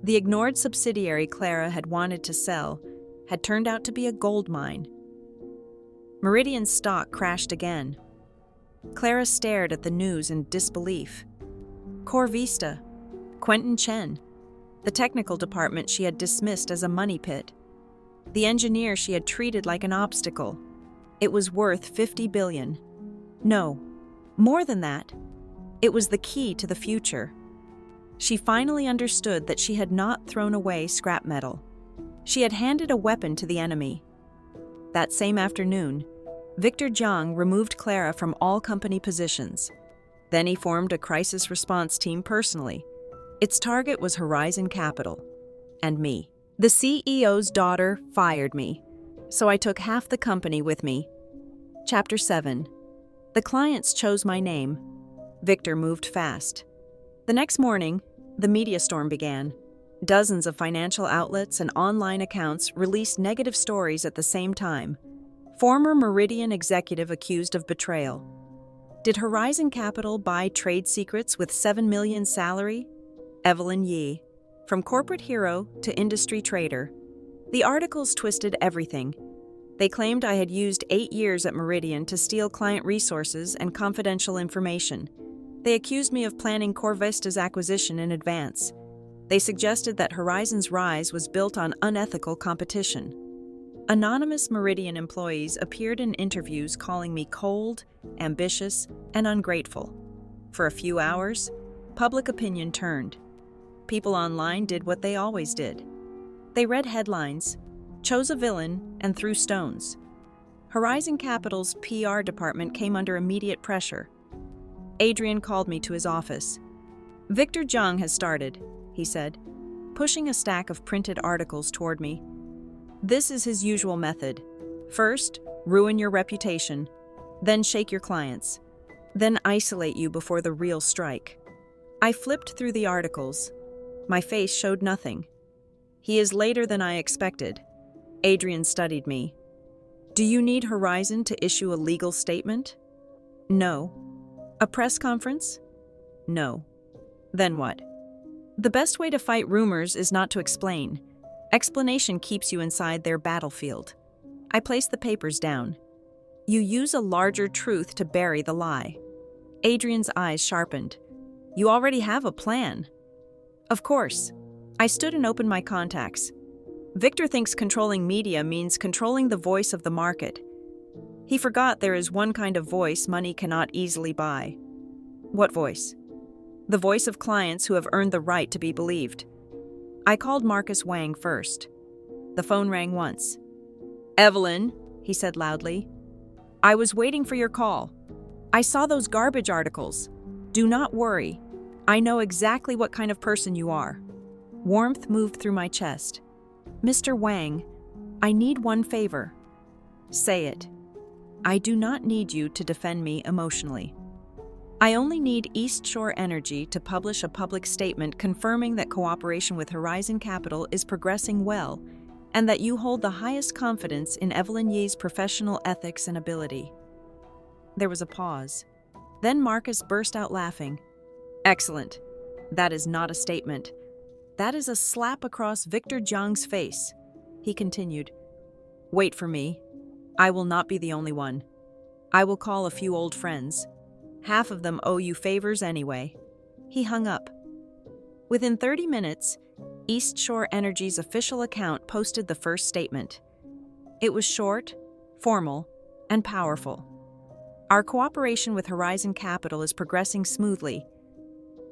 The ignored subsidiary Clara had wanted to sell had turned out to be a gold mine. Meridian's stock crashed again. Clara stared at the news in disbelief. CoreVista, Quentin Chen, the technical department she had dismissed as a money pit. The engineer she had treated like an obstacle. It was worth 50 billion. No, more than that. It was the key to the future. She finally understood that she had not thrown away scrap metal. She had handed a weapon to the enemy. That same afternoon, Victor Jiang removed Clara from all company positions. Then he formed a crisis response team personally. Its target was Horizon Capital and me. The CEO's daughter fired me, so I took half the company with me. Chapter 7. The clients chose my name. Victor moved fast. The next morning, the media storm began. Dozens of financial outlets and online accounts released negative stories at the same time. Former Meridian executive accused of betrayal. Did Horizon Capital buy trade secrets with 7 million salary? Evelyn Ye. From corporate hero to industry trader. The articles twisted everything. They claimed I had used 8 years at Meridian to steal client resources and confidential information. They accused me of planning CoreVista's acquisition in advance. They suggested that Horizon's rise was built on unethical competition. Anonymous Meridian employees appeared in interviews calling me cold, ambitious, and ungrateful. For a few hours, public opinion turned. People online did what they always did. They read headlines, chose a villain, and threw stones. Horizon Capital's PR department came under immediate pressure. Adrian called me to his office. "Victor Jiang has started," he said, pushing a stack of printed articles toward me. "This is his usual method. First, ruin your reputation, then shake your clients, then isolate you before the real strike." I flipped through the articles. My face showed nothing. "He is later than I expected." Adrian studied me. "Do you need Horizon to issue a legal statement?" "No." "A press conference?" "No." "Then what?" "The best way to fight rumors is not to explain. Explanation keeps you inside their battlefield." I placed the papers down. "You use a larger truth to bury the lie." Adrian's eyes sharpened. "You already have a plan." "Of course." I stood and opened my contacts. Victor thinks controlling media means controlling the voice of the market. He forgot there is one kind of voice money cannot easily buy. "What voice?" "The voice of clients who have earned the right to be believed." I called Marcus Wang first. The phone rang once. "Evelyn," he said loudly. "I was waiting for your call. I saw those garbage articles. Do not worry. I know exactly what kind of person you are." Warmth moved through my chest. "Mr. Wang, I need one favor." "Say it." "I do not need you to defend me emotionally. I only need East Shore Energy to publish a public statement confirming that cooperation with Horizon Capital is progressing well and that you hold the highest confidence in Evelyn Ye's professional ethics and ability." There was a pause. Then Marcus burst out laughing. "Excellent. That is not a statement. That is a slap across Victor Jiang's face." He continued, "Wait for me. I will not be the only one. I will call a few old friends. Half of them owe you favors anyway." He hung up. Within 30 minutes, East Shore Energy's official account posted the first statement. It was short, formal, and powerful. "Our cooperation with Horizon Capital is progressing smoothly.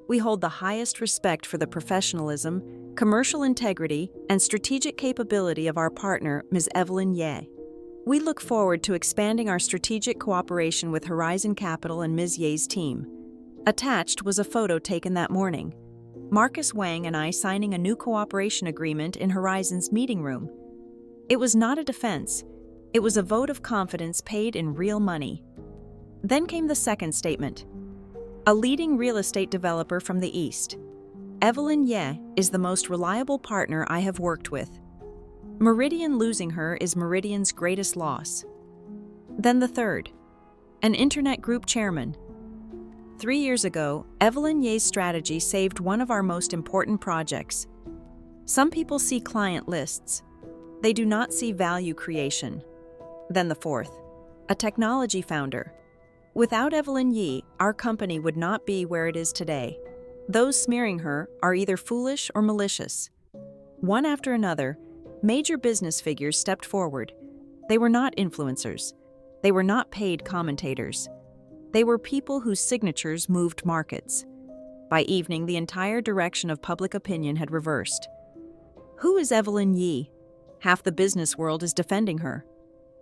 We hold the highest respect for the professionalism, commercial integrity, and strategic capability of our partner, Ms. Evelyn Ye. We look forward to expanding our strategic cooperation with Horizon Capital and Ms. Ye's team." Attached was a photo taken that morning. Marcus Wang and I signing a new cooperation agreement in Horizon's meeting room. It was not a defense. It was a vote of confidence paid in real money. Then came the second statement. A leading real estate developer from the East. Evelyn Ye is the most reliable partner I have worked with. Meridian losing her is Meridian's greatest loss. Then the third. An internet group chairman. 3 years ago, Evelyn Ye's strategy saved one of our most important projects. Some people see client lists. They do not see value creation. Then the fourth. A technology founder. Without Evelyn Ye, our company would not be where it is today. Those smearing her are either foolish or malicious. One after another, major business figures stepped forward. They were not influencers. They were not paid commentators. They were people whose signatures moved markets. By evening, the entire direction of public opinion had reversed. Who is Evelyn Ye? Half the business world is defending her.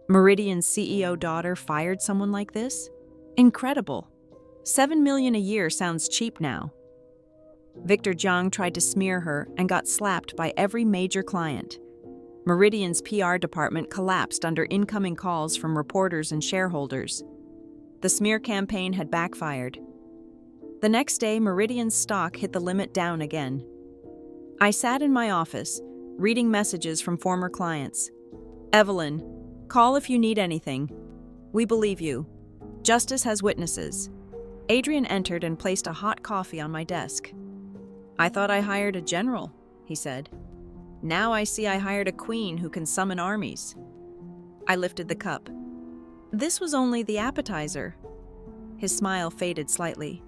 Meridian's CEO daughter fired someone like this? Incredible. $7 million a year sounds cheap now. Victor Jiang tried to smear her and got slapped by every major client. Meridian's PR department collapsed under incoming calls from reporters and shareholders. The smear campaign had backfired. The next day, Meridian's stock hit the limit down again. I sat in my office, reading messages from former clients. Evelyn, call if you need anything. We believe you. Justice has witnesses. Adrian entered and placed a hot coffee on my desk. I thought I hired a general, he said. Now I see I hired a queen who can summon armies. I lifted the cup. This was only the appetizer. His smile faded slightly.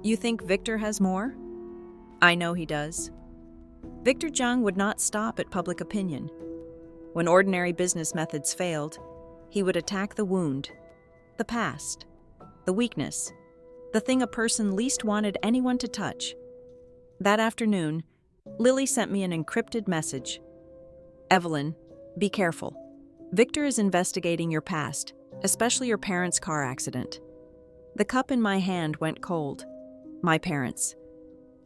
You think Victor has more? I know he does. Victor Jiang would not stop at public opinion. When ordinary business methods failed, he would attack the wound, the past, the weakness, the thing a person least wanted anyone to touch. That afternoon, Lily sent me an encrypted message. Evelyn, be careful. Victor is investigating your past, especially your parents' car accident. The cup in my hand went cold. My parents.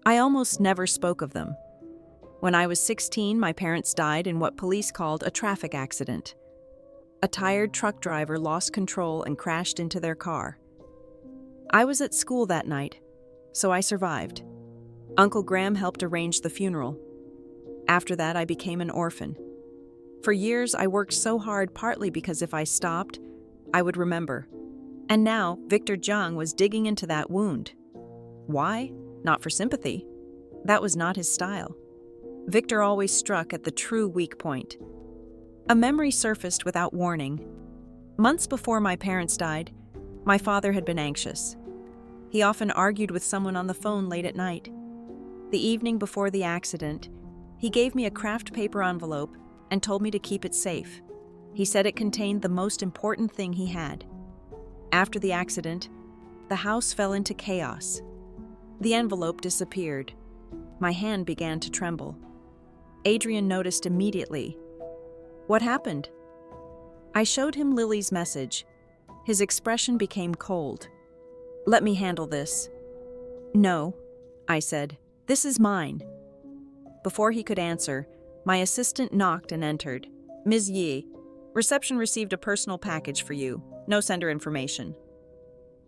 I almost never spoke of them. When I was 16, my parents died in what police called a traffic accident. A tired truck driver lost control and crashed into their car. I was at school that night, so I survived. Uncle Graham helped arrange the funeral. After that, I became an orphan. For years, I worked so hard partly because if I stopped, I would remember. And now, Victor Jiang was digging into that wound. Why? Not for sympathy. That was not his style. Victor always struck at the true weak point. A memory surfaced without warning. Months before my parents died, my father had been anxious. He often argued with someone on the phone late at night. The evening before the accident, he gave me a craft paper envelope and told me to keep it safe. He said it contained the most important thing he had. After the accident, the house fell into chaos. The envelope disappeared. My hand began to tremble. Adrian noticed immediately. What happened? I showed him Lily's message. His expression became cold. Let me handle this. No, I said. This is mine. Before he could answer, my assistant knocked and entered. Ms. Ye, reception received a personal package for you. No sender information.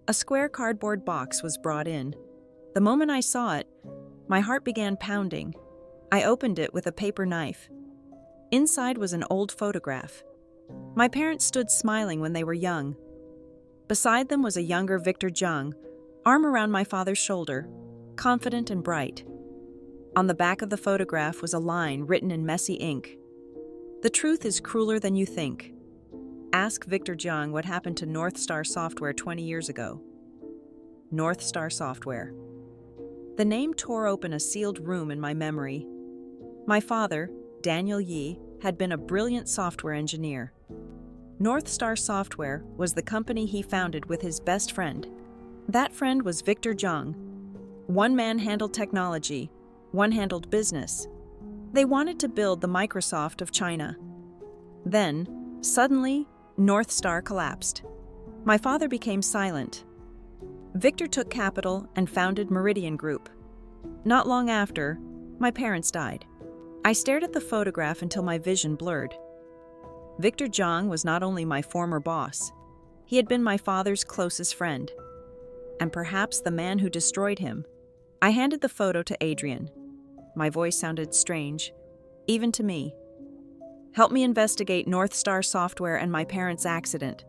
A square cardboard box was brought in. The moment I saw it, my heart began pounding. I opened it with a paper knife. Inside was an old photograph. My parents stood smiling when they were young. Beside them was a younger Victor Jiang, arm around my father's shoulder, confident and bright. On the back of the photograph was a line written in messy ink. The truth is crueler than you think. Ask Victor Jiang what happened to North Star Software 20 years ago. North Star Software. The name tore open a sealed room in my memory. My father, Daniel Ye, had been a brilliant software engineer. North Star Software was the company he founded with his best friend. That friend was Victor Jiang. One man handled technology, one handled business. They wanted to build the Microsoft of China. Then, suddenly, North Star collapsed. My father became silent. Victor took capital and founded Meridian Group. Not long after, my parents died. I stared at the photograph until my vision blurred. Victor Jiang was not only my former boss, he had been my father's closest friend, and perhaps the man who destroyed him. I handed the photo to Adrian. My voice sounded strange, even to me. Help me investigate North Star Software and my parents' accident.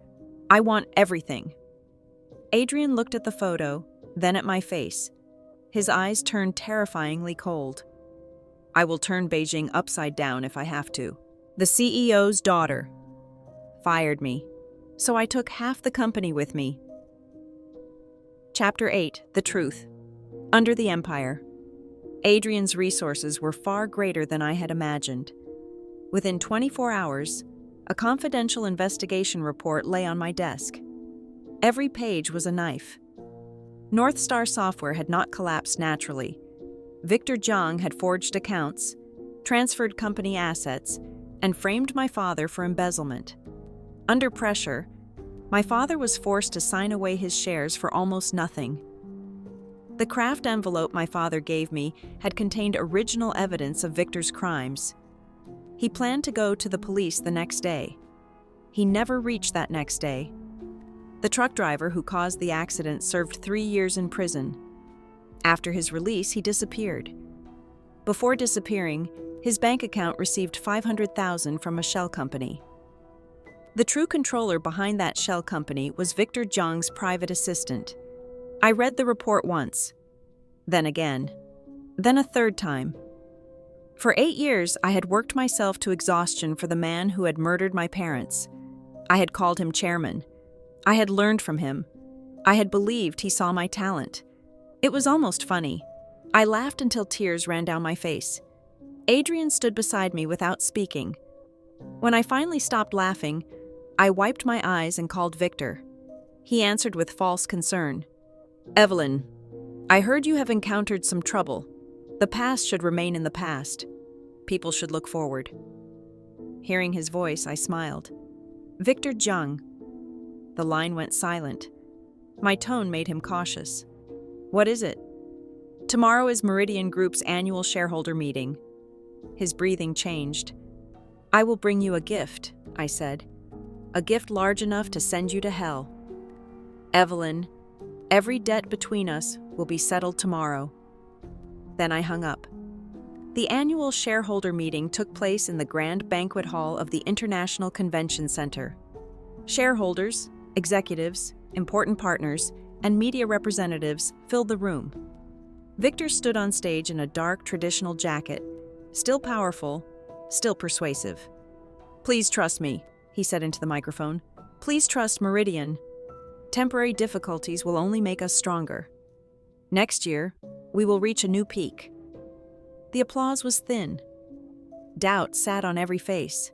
I want everything. Adrian looked at the photo, then at my face. His eyes turned terrifyingly cold. I will turn Beijing upside down if I have to. The CEO's daughter fired me, so I took half the company with me. Chapter 8: The Truth. Under the Empire. Adrian's resources were far greater than I had imagined. Within 24 hours, a confidential investigation report lay on my desk. Every page was a knife. North Star Software had not collapsed naturally. Victor Jiang had forged accounts, transferred company assets, and framed my father for embezzlement. Under pressure, my father was forced to sign away his shares for almost nothing. The craft envelope my father gave me had contained original evidence of Victor's crimes. He planned to go to the police the next day. He never reached that next day. The truck driver who caused the accident served 3 years in prison. After his release, he disappeared. Before disappearing, his bank account received $500,000 from a shell company. The true controller behind that shell company was Victor Jiang's private assistant. I read the report once, then again, then a third time. For 8 years, I had worked myself to exhaustion for the man who had murdered my parents. I had called him chairman. I had learned from him. I had believed he saw my talent. It was almost funny. I laughed until tears ran down my face. Adrian stood beside me without speaking. When I finally stopped laughing, I wiped my eyes and called Victor. He answered with false concern. "Evelyn, I heard you have encountered some trouble. The past should remain in the past. People should look forward." Hearing his voice, I smiled. "Victor Jiang." The line went silent. My tone made him cautious. "What is it?" "Tomorrow is Meridian Group's annual shareholder meeting." His breathing changed. "I will bring you a gift," I said. "A gift large enough to send you to hell. Evelyn, every debt between us will be settled tomorrow." Then I hung up. The annual shareholder meeting took place in the grand banquet hall of the International Convention Center. Shareholders, executives, important partners, and media representatives filled the room. Victor stood on stage in a dark, traditional jacket, still powerful, still persuasive. "Please trust me," he said into the microphone. "Please trust Meridian. Temporary difficulties will only make us stronger. Next year, we will reach a new peak." The applause was thin. Doubt sat on every face.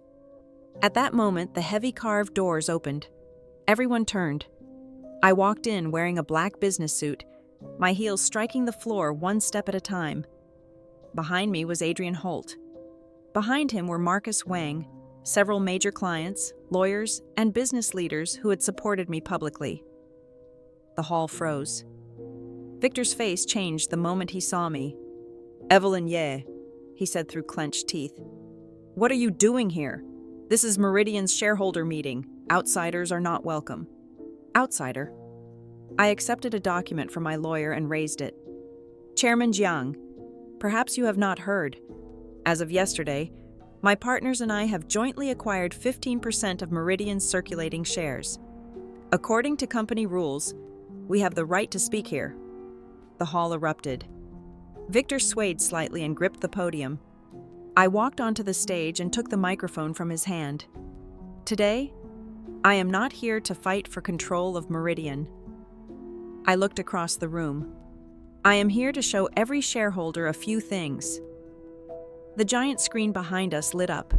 At that moment, the heavy carved doors opened. Everyone turned. I walked in wearing a black business suit, my heels striking the floor one step at a time. Behind me was Adrian Holt. Behind him were Marcus Wang, several major clients, lawyers, and business leaders who had supported me publicly. The hall froze. Victor's face changed the moment he saw me. "Evelyn Ye," he said through clenched teeth. "What are you doing here? This is Meridian's shareholder meeting. Outsiders are not welcome." "Outsider?" I accepted a document from my lawyer and raised it. "Chairman Jiang, perhaps you have not heard. As of yesterday, my partners and I have jointly acquired 15% of Meridian's circulating shares. According to company rules, we have the right to speak here." The hall erupted. Victor swayed slightly and gripped the podium. I walked onto the stage and took the microphone from his hand. "Today, I am not here to fight for control of Meridian." I looked across the room. "I am here to show every shareholder a few things." The giant screen behind us lit up.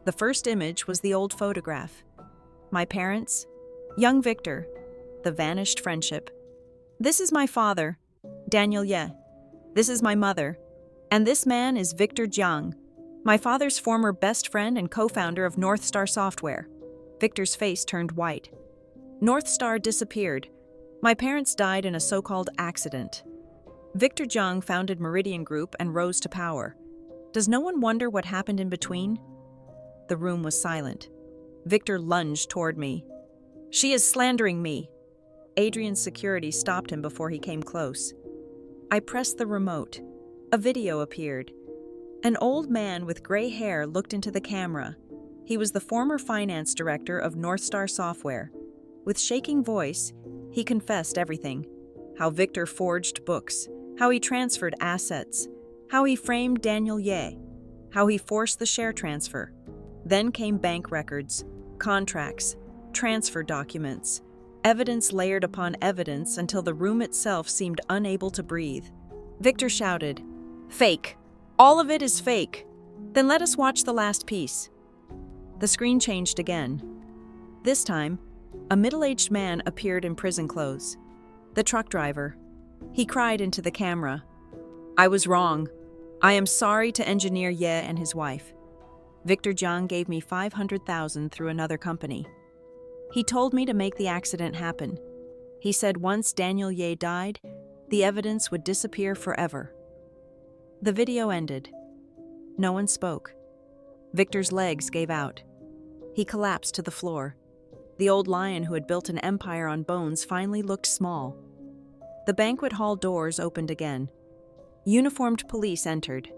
The first image was the old photograph. My parents, young Victor, the vanished friendship. "This is my father, Daniel Ye. This is my mother. And this man is Victor Jiang, my father's former best friend and co-founder of North Star Software." Victor's face turned white. "North Star disappeared. My parents died in a so-called accident. Victor Jiang founded Meridian Group and rose to power. Does no one wonder what happened in between?" The room was silent. Victor lunged toward me. "She is slandering me." Adrian's security stopped him before he came close. I pressed the remote. A video appeared. An old man with gray hair looked into the camera. He was the former finance director of North Star Software. With shaking voice, he confessed everything. How Victor forged books, how he transferred assets, how he framed Daniel Ye, how he forced the share transfer. Then came bank records, contracts, transfer documents, evidence layered upon evidence until the room itself seemed unable to breathe. Victor shouted, "Fake! All of it is fake! Then let us watch the last piece." The screen changed again. This time, a middle-aged man appeared in prison clothes. The truck driver. He cried into the camera, "I was wrong. I am sorry to engineer Ye and his wife. Victor Jiang gave me $500,000 through another company. He told me to make the accident happen. He said once Daniel Ye died, the evidence would disappear forever." The video ended. No one spoke. Victor's legs gave out. He collapsed to the floor. The old lion who had built an empire on bones finally looked small. The banquet hall doors opened again. Uniformed police entered.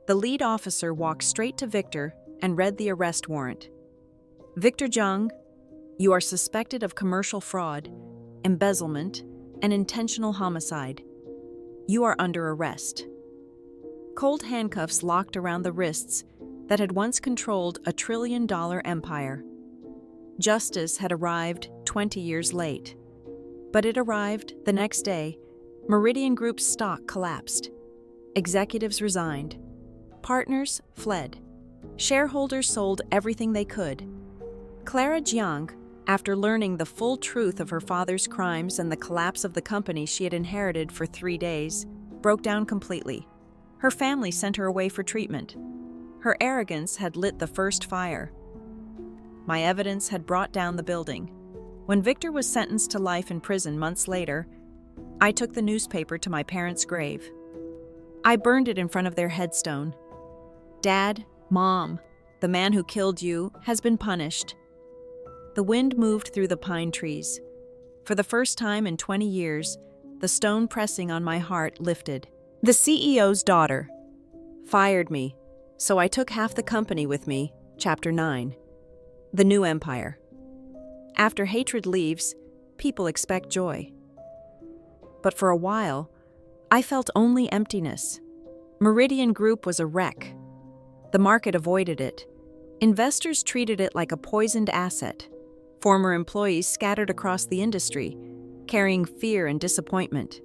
The lead officer walked straight to Victor and read the arrest warrant. "Victor Jiang, you are suspected of commercial fraud, embezzlement, and intentional homicide. You are under arrest." Cold handcuffs locked around the wrists that had once controlled a trillion-dollar empire. Justice had arrived 20 years late. But it arrived the next day. Meridian Group's stock collapsed. Executives resigned. Partners fled. Shareholders sold everything they could. Clara Jiang, after learning the full truth of her father's crimes and the collapse of the company she had inherited for 3 days, broke down completely. Her family sent her away for treatment. Her arrogance had lit the first fire. My evidence had brought down the building. When Victor was sentenced to life in prison months later, I took the newspaper to my parents' grave. I burned it in front of their headstone. "Dad, Mom, the man who killed you has been punished." The wind moved through the pine trees. For the first time in 20 years, the stone pressing on my heart lifted. The CEO's daughter fired me, so I took half the company with me. Chapter 9. The New Empire. After hatred leaves, people expect joy. But for a while, I felt only emptiness. Meridian Group was a wreck. The market avoided it. Investors treated it like a poisoned asset. Former employees scattered across the industry, carrying fear and disappointment.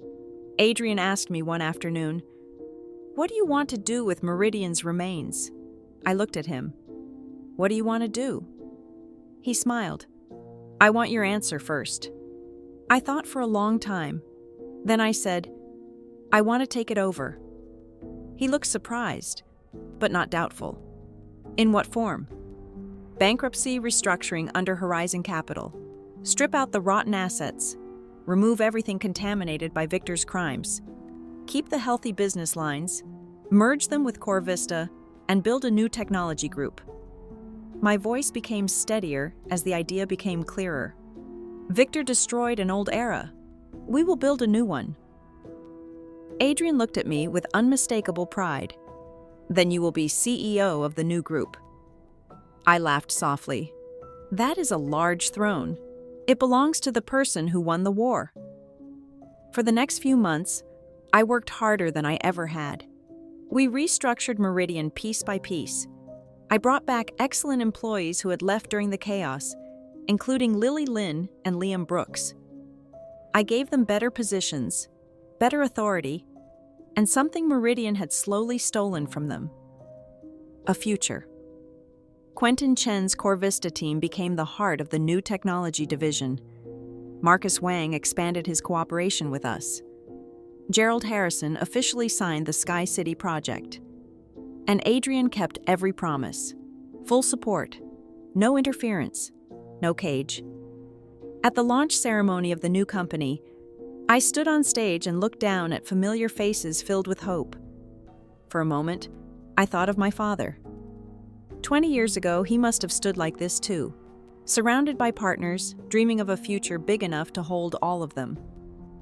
Adrian asked me one afternoon, "What do you want to do with Meridian's remains?" I looked at him. "What do you want to do?" He smiled. "I want your answer first." I thought for a long time. Then I said, "I want to take it over." He looked surprised, but not doubtful. "In what form?" "Bankruptcy restructuring under Horizon Capital. Strip out the rotten assets. Remove everything contaminated by Victor's crimes. Keep the healthy business lines. Merge them with CoreVista and build a new technology group." My voice became steadier as the idea became clearer. "Victor destroyed an old era. We will build a new one." Adrian looked at me with unmistakable pride. "Then you will be CEO of the new group." I laughed softly. "That is a large throne. It belongs to the person who won the war." For the next few months, I worked harder than I ever had. We restructured Meridian piece by piece. I brought back excellent employees who had left during the chaos, including Lily Lin and Liam Brooks. I gave them better positions, better authority, and something Meridian had slowly stolen from them: a future. Quentin Chen's CoreVista team became the heart of the new technology division. Marcus Wang expanded his cooperation with us. Gerald Harrison officially signed the Sky City project. And Adrian kept every promise. Full support. No interference. No cage. At the launch ceremony of the new company, I stood on stage and looked down at familiar faces filled with hope. For a moment, I thought of my father. 20 years ago, he must have stood like this too, surrounded by partners, dreaming of a future big enough to hold all of them.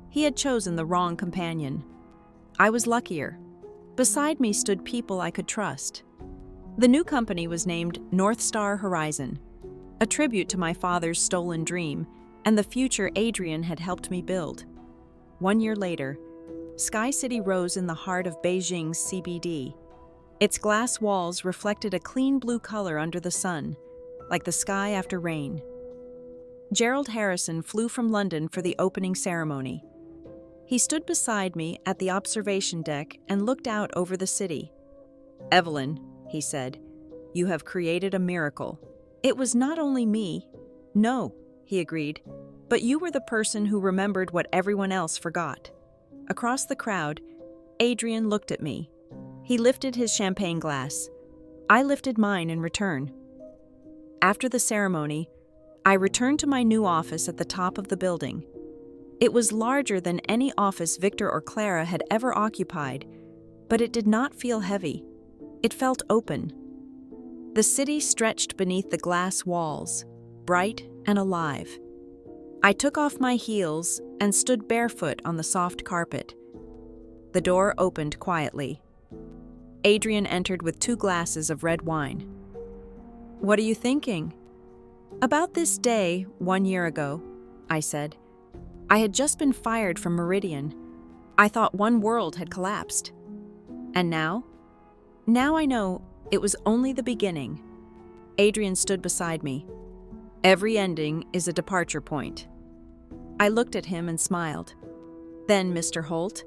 He had chosen the wrong companion. I was luckier. Beside me stood people I could trust. The new company was named North Star Horizon, a tribute to my father's stolen dream and the future Adrian had helped me build. 1 year later, Sky City rose in the heart of Beijing's CBD. Its glass walls reflected a clean blue color under the sun, like the sky after rain. Gerald Harrison flew from London for the opening ceremony. He stood beside me at the observation deck and looked out over the city. "Evelyn," he said, "you have created a miracle." "It was not only me." "No," he agreed, "but you were the person who remembered what everyone else forgot." Across the crowd, Adrian looked at me. He lifted his champagne glass. I lifted mine in return. After the ceremony, I returned to my new office at the top of the building. It was larger than any office Victor or Clara had ever occupied, but it did not feel heavy. It felt open. The city stretched beneath the glass walls, bright and alive. I took off my heels and stood barefoot on the soft carpet. The door opened quietly. Adrian entered with 2 glasses of red wine. "What are you thinking?" "About this day 1 year ago," I said. "I had just been fired from Meridian. I thought one world had collapsed. And now? Now I know it was only the beginning." Adrian stood beside me. "Every ending is a departure point." I looked at him and smiled. "Then, Mr. Holt,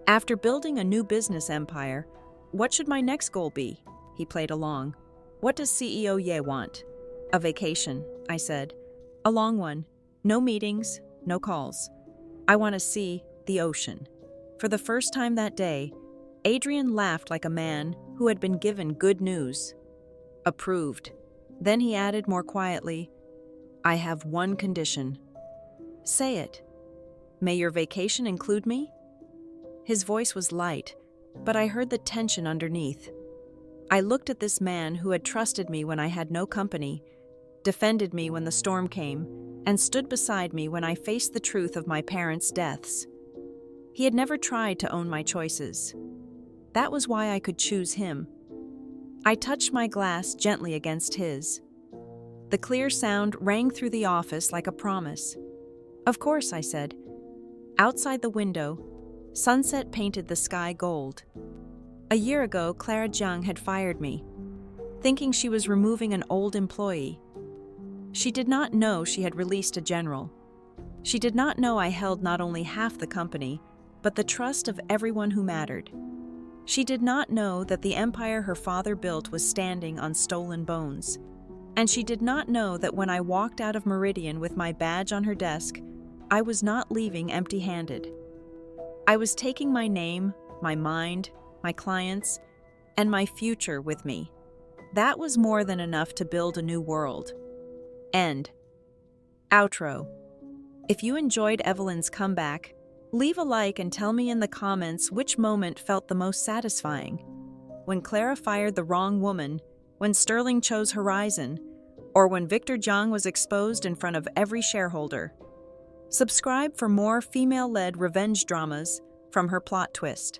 after building a new business empire, what should my next goal be?" He played along. "What does CEO Ye want?" "A vacation," I said. "A long one. No meetings, no calls. I want to see the ocean." For the first time that day, Adrian laughed like a man who had been given good news. "Approved." Then he added more quietly, "I have one condition." "Say it." "May your vacation include me?" His voice was light, but I heard the tension underneath. I looked at this man who had trusted me when I had no company, defended me when the storm came, and stood beside me when I faced the truth of my parents' deaths. He had never tried to own my choices. That was why I could choose him. I touched my glass gently against his. The clear sound rang through the office like a promise. "Of course," I said. Outside the window, sunset painted the sky gold. A year ago, Clara Jiang had fired me, thinking she was removing an old employee. She did not know she had released a general. She did not know I held not only half the company, but the trust of everyone who mattered. She did not know that the empire her father built was standing on stolen bones. And she did not know that when I walked out of Meridian with my badge on her desk, I was not leaving empty-handed. I was taking my name, my mind, my clients, and my future with me. That was more than enough to build a new world. End. Outro. If you enjoyed Evelyn's comeback, leave a like and tell me in the comments which moment felt the most satisfying. When Clara fired the wrong woman, when Sterling chose Horizon, or when Victor Jiang was exposed in front of every shareholder. Subscribe for more female-led revenge dramas from her plot twist.